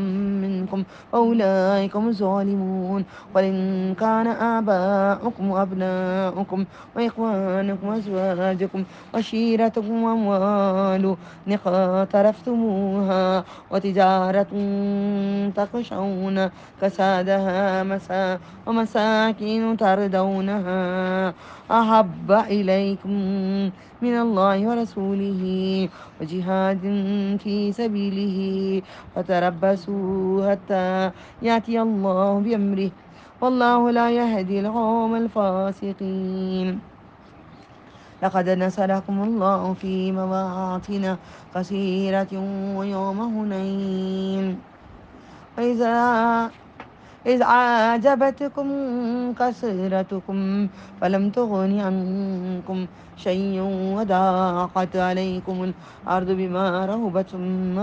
منكم فأولئك هم الظالمون قل إن كان آباؤكم وأبناؤكم وإخوانكم وأزواجكم وعشيرتكم وأموال اقترفتموها وتجارة تخشون كسادها ومساكين تردونها أحب إليكم من الله ورسوله وجهاد في سبيله فتربصوا حتى يأتي الله بأمره والله لا يهدي القوم الفاسقين لقد نصركم الله في مواطن كثيرة ويوم هنين إذ أعجبتكم كثرتكم فلم تغن عنكم شيئا وضاقت عليكم الأرض بما رهبت ثم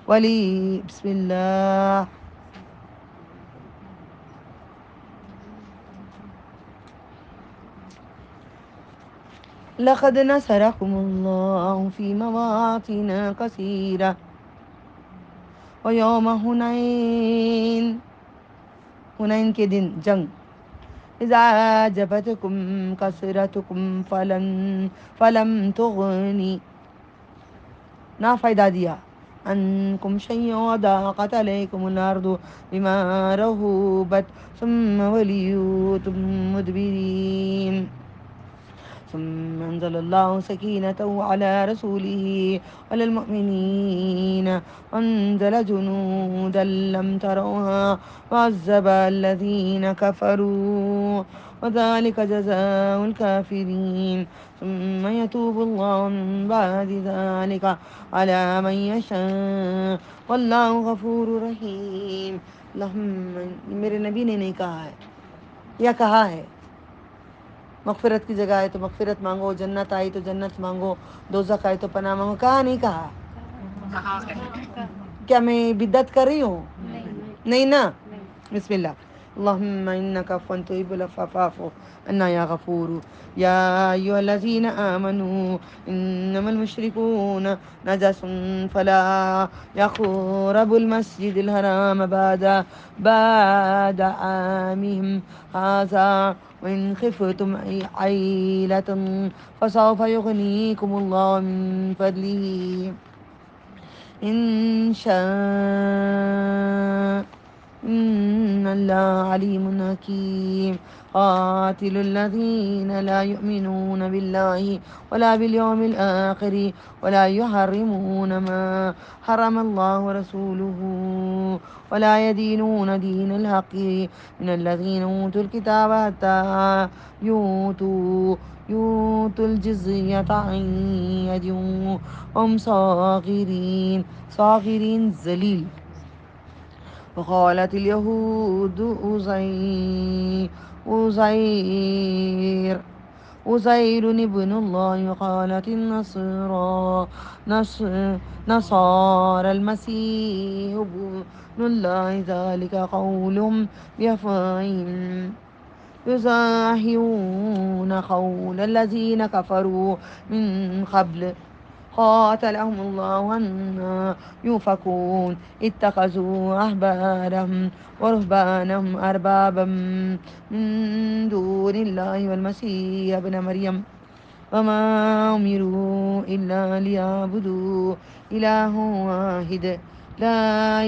ولي بسم الله. لقد نصركم الله في مواطن كثيرة ويوم حنين کے دن جنگ. إذا أعجبتكم كثرتكم فلم تغني نہ فائدہ دیا عنكم شيئا وضاقت عليكم الأرض بما رهبت ثم وليتم مدبرين. ثم أنزل الله سكينته على رسوله وعلى المؤمنين وأنزل جنودا لم تروها وعذب الذين كفروا وذلك جزاء الكافرين. ثم يتوب الله من بعد ذلك على من يشاء والله غفور رحيم. میرے نبی نے نہیں کہا ہے یا کہا ہے مغفرت کی جگہ ہے تو مغفرت مانگو، جنت آئی تو جنت مانگو، دوزخ آئی تو پناہ مانگو، کہا نہیں کہا؟ کیا میں بدعت کر رہی ہوں؟ نہیں نا. بسم اللہ. اللهم إنك عفو تحب العفو فاعف عنا يا غفور. يا أيها الذين آمنوا إنما المشركون نجس فلا يقربوا المسجد الحرام بعد عامهم هذا وإن خفتم عيلة فسوف يغنيكم الله من فضله إن شاء إن الله عليم حكيم. قاتل الذين لا يؤمنون بالله ولا باليوم الآخر ولا يحرمون ما حرم الله ورسوله ولا يدينون دين الحق من الذين أوتوا الكتاب حتى يؤتوا الجزية عن يد وهم صاغرين ذليل. وقالت اليهود عزير ابن الله وقالت نصارى المسيح ابن الله ذلك قولهم بأفواههم يزاحون قول الذين كفروا من قبل قاتلهم الله أن يؤفكون. اتخذوا أحبارهم ورهبانهم أربابا من دون الله والمسيح ابن مريم وما أمروا إلا ليعبدوا إله واحد لا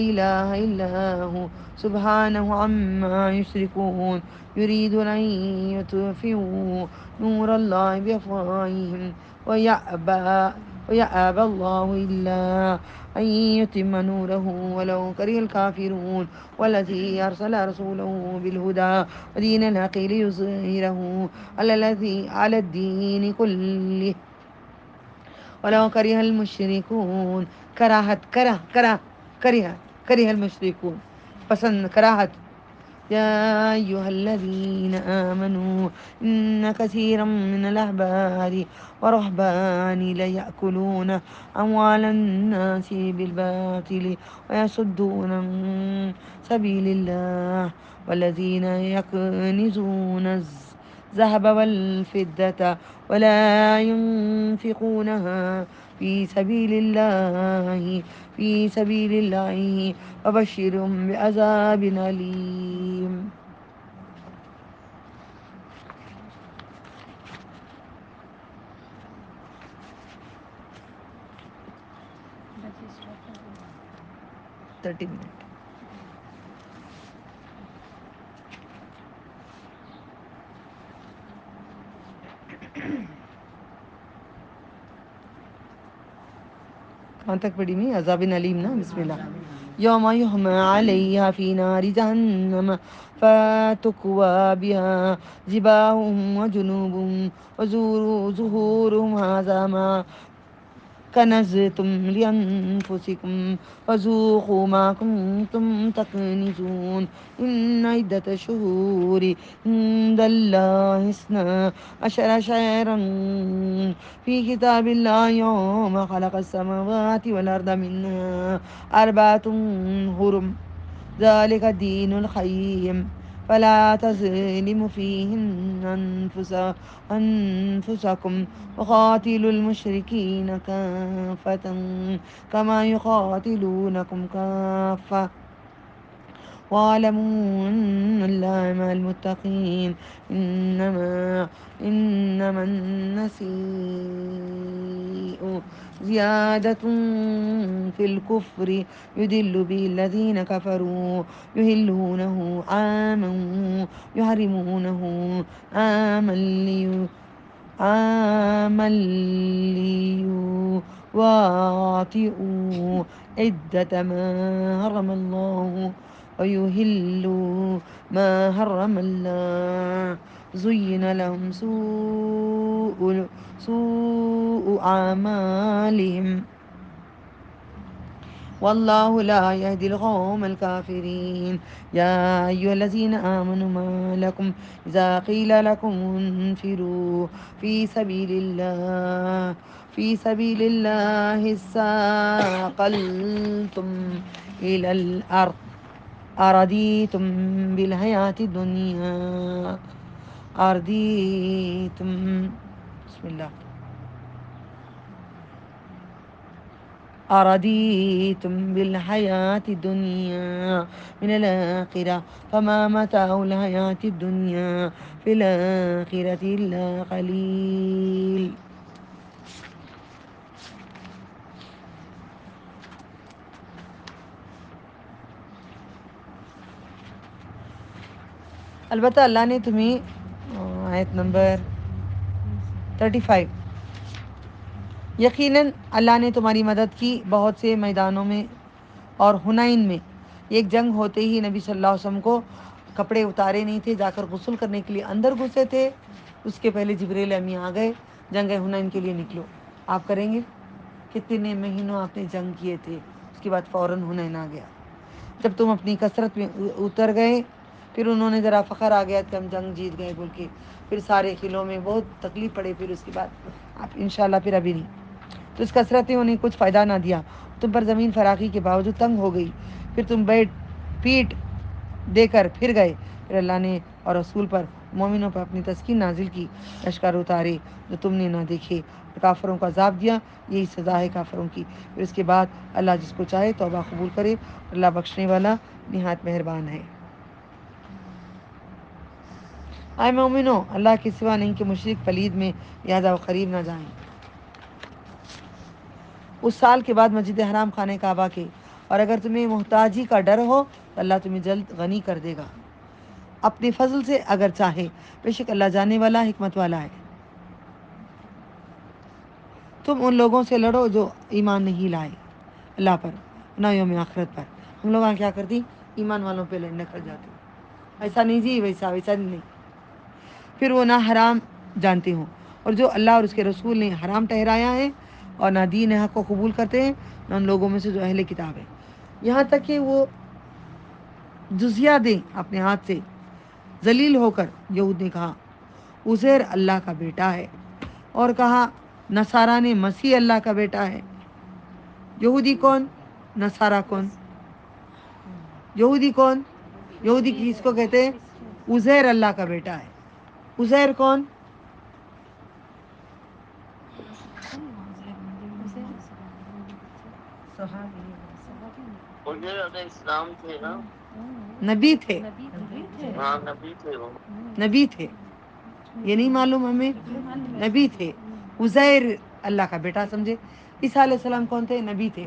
إله إلا هو سبحانه عما يشركون. يريدون أن يطفئوا نور الله بأفواههم ويأبى الله إلا أن يتم نوره ولو كره الكافرون. والذي أرسل رسوله بالهدى ودين الحق ليظهره على الدين كله ولو كره المشركون. كره المشركون پسند کراہت. يا أيها الذين آمنوا إن كثيرا من الأحبار ورهبان ليأكلون أموال الناس بالباطل ويصدون عن سبيل الله والذين يكنزون الذهب والفضة ولا ينفقونها في سبيل الله وبشرهم بعذاب أليم. کہاں تک پڑھی میں؟ عذاب علیم نا. بسم اللہ. یوم یحمى علیہا فی نار جہنم فتکوی بها جباہهم وجنوبهم وظہورهم كنزتم لأنفسكم فذوقوا ما كنتم تكنزون إن عدة الشهور عند الله 12 شهرا في كتاب الله يوم خلق السماوات والأرض منها 4 حرم ذلك الدين القيم فلا تظلموا فيهن أنفسكم وقاتلوا المشركين كافة كما يقاتلونكم كافة واعلموا أن الله مع المتقين إنما النسيء زيادة في الكفر يضل به الذين كفروا يهلونه عاما يحرمونه عاما ليواطئوا عدة ما حرم الله ويهلوا ما حرم الله زين لهم سوء أعمالهم والله لا يهدي القوم الكافرين يا أيها الذين آمنوا ما لكم إذا قيل لكم انفروا في سبيل الله استثقلتم إلى الأرض أرضيتم بالحياة الدنيا أرضيتم بالحياة الدنيا من الآخرة فما متاع الحياة الدنيا في الآخرة إلا قليل. البتہ اللہ نے تمہیں آیت نمبر 35 یقیناً اللہ نے تمہاری مدد کی بہت سے میدانوں میں اور حنین میں. ایک جنگ ہوتے ہی نبی صلی اللہ علیہ وسلم کو کپڑے اتارے نہیں تھے, جا کر غسل کرنے کے لیے اندر گھسے تھے. اس کے پہلے جبریل امی آ گئے, جنگ حنین کے لیے نکلو. آپ کریں گے کتنے مہینوں آپ نے جنگ کیے تھے, اس کے بعد فوراً حنین آ گیا. جب تم اپنی کثرت میں اتر گئے, پھر انہوں نے ذرا فخر آ گیا کہ ہم جنگ جیت گئے بول کے, پھر سارے قلعوں میں بہت تکلیف پڑے. پھر اس کے بعد آپ انشاءاللہ پھر ابھی نہیں, تو اس کثرت نے انہیں کچھ فائدہ نہ دیا. تم پر زمین فراخی کے باوجود تنگ ہو گئی, پھر تم پیٹ دے کر پھر گئے. پھر اللہ نے اور رسول پر مومنوں پر اپنی تسکین نازل کی, لشکر اتارے جو تم نے نہ دیکھے, اور کافروں کو عذاب دیا. یہی سزا ہے کافروں کی. پھر اس کے بعد اللہ جس کو چاہے توبہ قبول کرے, اللہ بخشنے والا نہایت مہربان ہے. اے مومنو, اللہ کے سوا نہیں کہ مشرک پلید میں لہذا وہ قریب نہ جائیں. اس سال کے بعد مسجد حرام خانہ کعبہ کے, اور اگر تمہیں محتاجی کا ڈر ہو تو اللہ تمہیں جلد غنی کر دے گا اپنے فضل سے اگر چاہے, بے شک اللہ جاننے والا حکمت والا ہے. تم ان لوگوں سے لڑو جو ایمان نہیں لائے اللہ پر نہ یوم آخرت پر. ہم لوگ کیا کرتی, ایمان والوں پہ لڑنے کر جاتے. ایسا نہیں جی, ویسا نہیں. پھر وہ نہ حرام جانتے ہوں, اور جو اللہ اور اس کے رسول نے حرام ٹھہرایا ہے, اور نہ دین حق کو قبول کرتے ہیں, نہ ان لوگوں میں سے جو اہل کتاب ہے, یہاں تک کہ وہ جزیہ دیں اپنے ہاتھ سے. ذلیل ہو کر یہود نے کہا عزیر اللہ کا بیٹا ہے, اور کہا نصارہ نے مسیح اللہ کا بیٹا ہے. یہودی کون, نصارہ کون؟ یہودی کون؟ یہودی کس کو کہتے ہیں؟ عزیر اللہ کا بیٹا ہے. عزیر کون؟ نبی تھے, نبی تھے, یہ نہیں معلوم ہمیں, نبی تھے. عزیر اللہ کا بیٹا سمجھے. عیسیٰ علیہ السلام کون تھے؟ نبی تھے.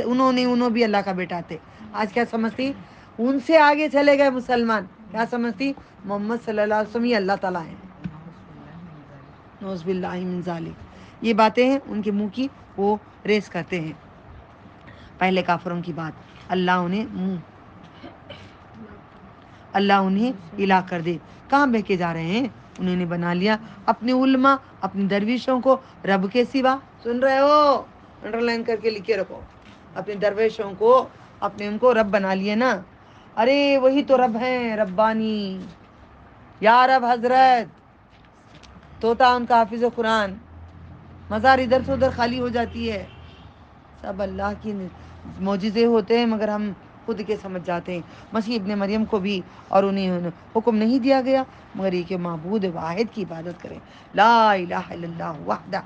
انہوں بھی اللہ کا بیٹا تھے. آج کیا سمجھتی, ان سے آگے چلے گئے مسلمان, کیا سمجھتی, محمد صلی اللہ علیہ وسلم یہ اللہ تعالیٰ ہے. نعوذ باللہ من ذالک. یہ باتیں ہیں ان کے منہ کی, وہ ریس کرتے ہیں. پہلے کافروں کی بات, اللہ انہیں ہلاک کر دے. کہاں بہکے جا رہے ہیں, انہوں نے بنا لیا اپنے علماء, اپنے درویشوں کو رب کے سوا. سن رہے ہو, انڈر لائن کر کے لکھے رکھو. اپنے درویشوں کو اپنے ان کو رب بنا لیے نا. ارے وہی تو رب ہیں ربانی. یا رب حضرت طوطا ان کا حافظ قرآن. مزار ادھر سے ادھر خالی ہو جاتی ہے. سب اللہ کی معجزے ہوتے ہیں مگر ہم خود کے سمجھ جاتے ہیں. مسیح ابن مریم کو بھی اور انہیں حکم نہیں دیا گیا مگر یہ کہ معبود واحد کی عبادت کریں. لا الہ الا اللہ وحدہ،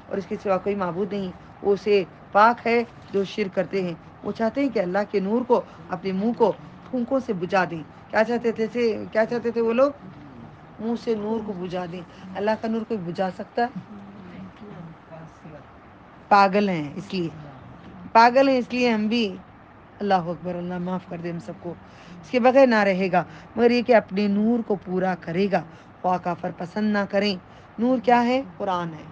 اور اس کے سوا کوئی معبود نہیں. وہ سے پاک ہے جو شرک کرتے ہیں. وہ چاہتے ہیں کہ اللہ کے نور کو اپنے منہ کو پھونکوں سے بجھا دیں. کیا چاہتے تھے وہ لوگ؟ منہ سے نور کو بجھا دیں. اللہ کا نور کوئی بجھا سکتا ہے؟ پاگل ہیں اس لیے ہم بھی. اللہ اکبر، اللہ معاف کر دے ہم سب کو. اس کے بغیر نہ رہے گا مگر یہ کہ اپنے نور کو پورا کرے گا. خواہ کافر پسند نہ کریں. نور کیا ہے؟ قرآن ہے.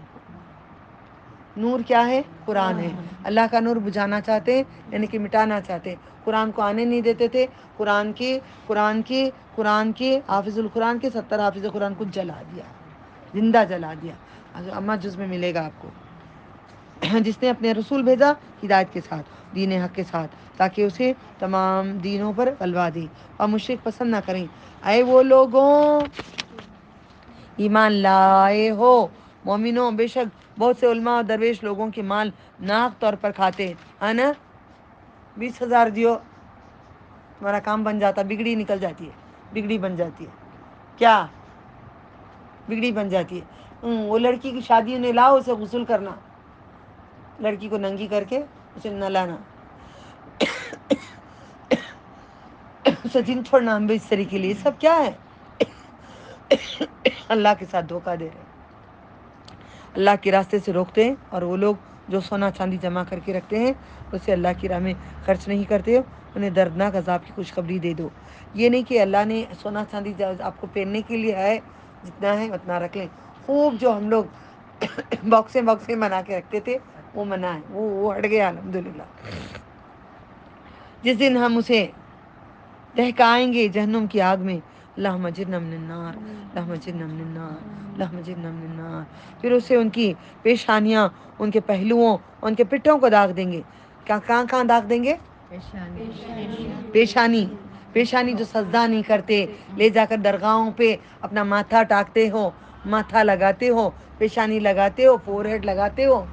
نور کیا ہے؟ قرآن ہے. اللہ کا نور بجھانا چاہتے ہیں یعنی کہ مٹانا چاہتے ہیں. قرآن کو آنے نہیں دیتے تھے. قرآن کے حافظ القرآن کے 70 حافظ قرآن کو جلا دیا، زندہ جلا دیا. اما جز میں ملے گا آپ کو. جس نے اپنے رسول بھیجا ہدایت کے ساتھ، دین حق کے ساتھ، تاکہ اسے تمام دینوں پر غلبہ دے اور مشرک پسند نہ کریں. اے وہ لوگوں ایمان لائے ہو مومنوں، بے شک بہت سے علماء اور درویش لوگوں کے مال ناحق طور پر کھاتے ہیں نا. 20,000 دیو، تمہارا کام بن جاتا. بگڑی نکل جاتی ہے، بگڑی بن جاتی ہے. کیا بگڑی بن جاتی ہے؟ وہ لڑکی کی شادی انہیں لاؤ، اسے غسل کرنا، لڑکی کو ننگی کر کے اسے نہلانا، اسے دن چھوڑنا ہم بستری کے لیے. سب کیا ہے؟ اللہ کے ساتھ دھوکہ دے رہے ہیں، اللہ کے راستے سے روکتے ہیں. اور وہ لوگ جو سونا چاندی جمع کر کے رکھتے ہیں اسے اللہ کی راہ میں خرچ نہیں کرتے ہو، انہیں دردناک عذاب کی خوشخبری دے دو. یہ نہیں کہ اللہ نے سونا چاندی آپ کو پہننے کے لیے ہے، جتنا ہے اتنا رکھ لیں. خوب جو ہم لوگ باکسیں بنا کے رکھتے تھے وہ منع ہے، وہ ہٹ گیا الحمدللہ. جس دن ہم اسے دہکائیں گے جہنم کی آگ میں، اللہم اجرنا من النار، اللہم اجرنا من النار، اللہم اجرنا من النار. پھر اسے ان کی پیشانیاں، ان کے پہلوؤں، ان کے پٹھوں کو داغ دیں گے. کہاں داغ دیں گے؟ پیشانی جو سجدہ نہیں کرتے، لے جا کر درگاہوں پہ اپنا ماتھا ٹاکتے ہو، ماتھا لگاتے ہو، پیشانی لگاتے ہو، فور ہیڈ لگاتے ہو،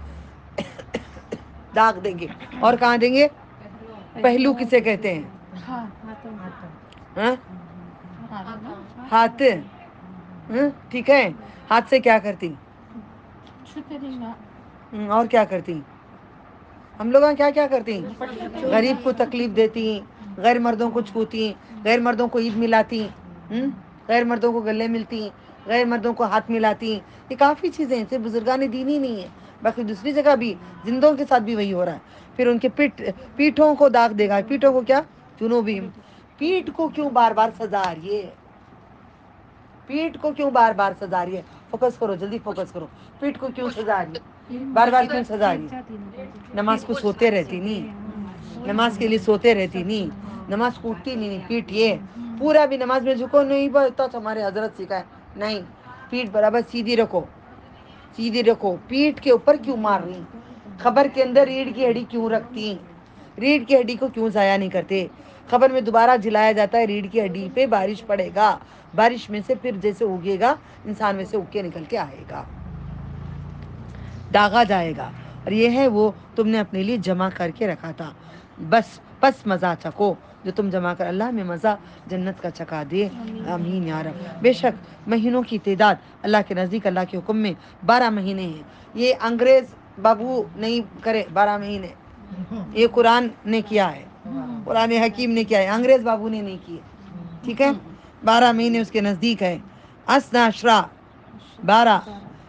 داغ دیں گے. اور کہاں دیں گے؟ پہلو کسے کہتے ہیں؟ ہاتھ. ٹھیک ہے. ہاتھ سے کیا کرتی؟ اور کیا کرتی؟ ہم لوگ کیا کرتی؟ غریب کو تکلیف دیتی، غیر مردوں کو چھوتی، غیر مردوں کو عید ملاتی، غیر مردوں کو گلے ملتی، غیر مردوں کو ہاتھ ملاتی. یہ کافی چیزیں ہیں، صرف بزرگان دین ہی نہیں ہے، باقی دوسری جگہ بھی زندوں کے ساتھ بھی وہی ہو رہا ہے. پھر ان کے پیٹھوں کو داغ دے گا. پیٹھوں کو کیا؟ جنوبی. پیٹھ کو کیوں بار بار سزا آ رہی ہے؟ پیٹھ کو کیوں بار بار سزا آ رہی ہے؟ فوکس کرو، جلدی فوکس کرو. پیٹھ کو کیوں سزا آ رہی ہے؟ بار بار کیوں سزا آ رہی ہے؟ نماز کو سوتے رہتی نہیں، نماز کے لیے سوتے رہتی نہیں، نماز کو اٹھتی نہیں. پیٹھ یہ پورا بھی نماز میں جھکو نہیں بولتا تو ہمارے حضرت سکھائے نہیں. پیٹھ برابر سیدھی رکھو، سیدھی رکھو. پیٹھ کے اوپر کیوں مار رہی؟ خبر کے اندر ریڑھ کی ہڈی کیوں رکھتی؟ ریڑھ کی ہڈی کو کیوں ضائع نہیں کرتے؟ خبر میں دوبارہ جلایا جاتا ہے. ریڑھ کی ہڈی پہ بارش پڑے گا، بارش میں سے پھر جیسے اگے گا انسان میں سے اگ کے نکل کے آئے گا، داغا جائے گا. اور یہ ہے وہ تم نے اپنے لیے جمع کر کے رکھا تھا. پس مزہ چکو جو تم جمع کر. اللہ میں مزہ جنت کا چکا دے. آمین یا رب. بے شک مہینوں کی تعداد اللہ کے نزدیک اللہ کے حکم میں 12 مہینے ہیں. یہ انگریز بابو نہیں کرے 12 مہینے، یہ قرآن نے کیا ہے، قرآن حکیم نے کیا ہے، انگریز بابو نے نہیں کیے. ٹھیک ہے. 12 مہینے اس کے نزدیک ہے. اسنا عشرہ 12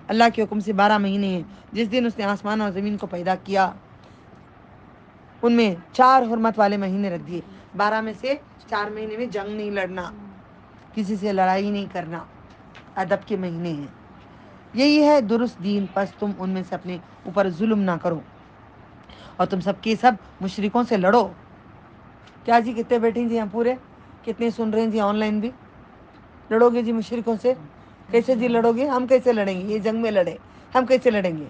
اللہ کے حکم سے 12 مہینے ہیں. جس دن اس نے آسمان اور زمین کو پیدا کیا ان میں 4 حرمت والے مہینے رکھ دیے. 12 میں سے 4 مہینے میں جنگ نہیں لڑنا، کسی سے لڑائی نہیں کرنا، ادب کے مہینے ہیں. یہی ہے درست دین. پس تم ان میں سے اپنے اوپر ظلم نہ کرو اور تم سب کے سب مشرکوں سے لڑو. کیا جی کتنے بیٹھے جی ہم پورے کتنے سن رہے ہیں جی آن لائن بھی؟ لڑو گے جی مشرکوں سے؟ کیسے جی لڑو گے؟ ہم کیسے لڑیں گے؟ یہ جنگ میں لڑے، ہم کیسے لڑیں گے؟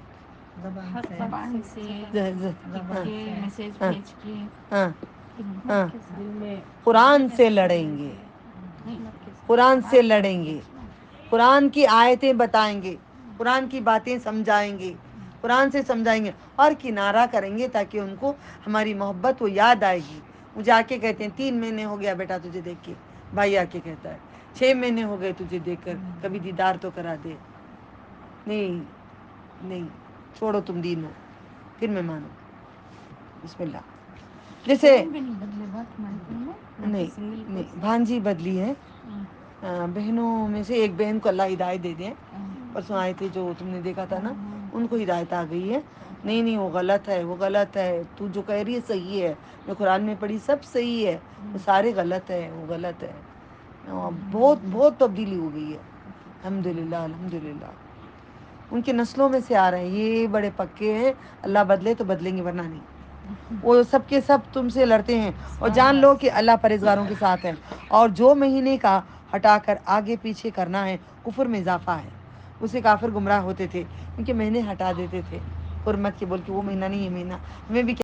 حق زبان سے ہاں یہ میسج ہاں بھیج کے ہاں ہمت ہاں کے ساتھ قرآن سے لڑیں گے، ہمت کے ساتھ قرآن سے لڑیں گے، قرآن کی آیتیں بتائیں گے، قرآن کی باتیں سمجھائیں گے، قرآن سے سمجھائیں گے اور کنارہ کریں گے تاکہ ان کو ہماری محبت وہ یاد آئے گی. مجھے آ کے کہتے ہیں 3 مہینے ہو گیا بیٹا تجھے دیکھ کے، بھائی آ کے کہتا ہے 6 مہینے ہو گئے تجھے دیکھ کر، کبھی دیدار تو کرا دے. نہیں نہیں، چھوڑو تم دین ہو پھر میں مانوں. بسم اللہ. جیسے بہن بھی نہیں بدلے بات مانتے ہیں نا نہیں سنگل نہیں بھانجی بدلی ہے، بہنوں میں سے ایک بہن کو اللہ ہدایت دے دیں. پرسوں آئے تھے جو تم نے دیکھا تھا نا، ان کو ہدایت آ گئی ہے. نہیں نہیں وہ غلط ہے، وہ غلط ہے، تو جو کہہ رہی ہے صحیح ہے، جو قرآن میں پڑھی سب صحیح ہے، وہ سارے غلط ہے، وہ غلط ہے. بہت بہت تبدیلی ہو گئی ہے الحمدللہ الحمدللہ. ان کے نسلوں میں سے آ رہے ہیں، یہ بڑے پکے ہیں. اللہ بدلے تو بدلیں گے ورنہ نہیں. وہ سب کے سب تم سے لڑتے ہیں اور جان لو کہ اللہ پرہیزگاروں کے ساتھ ہے. اور جو مہینے کا ہٹا کر آگے پیچھے کرنا ہے کفر میں اضافہ ہے. اسے کافر گمراہ ہوتے تھے کیونکہ مہینے ہٹا دیتے تھے حرمت کے، بول کے وہ مہینہ نہیں یہ مہینہ. ہمیں بھی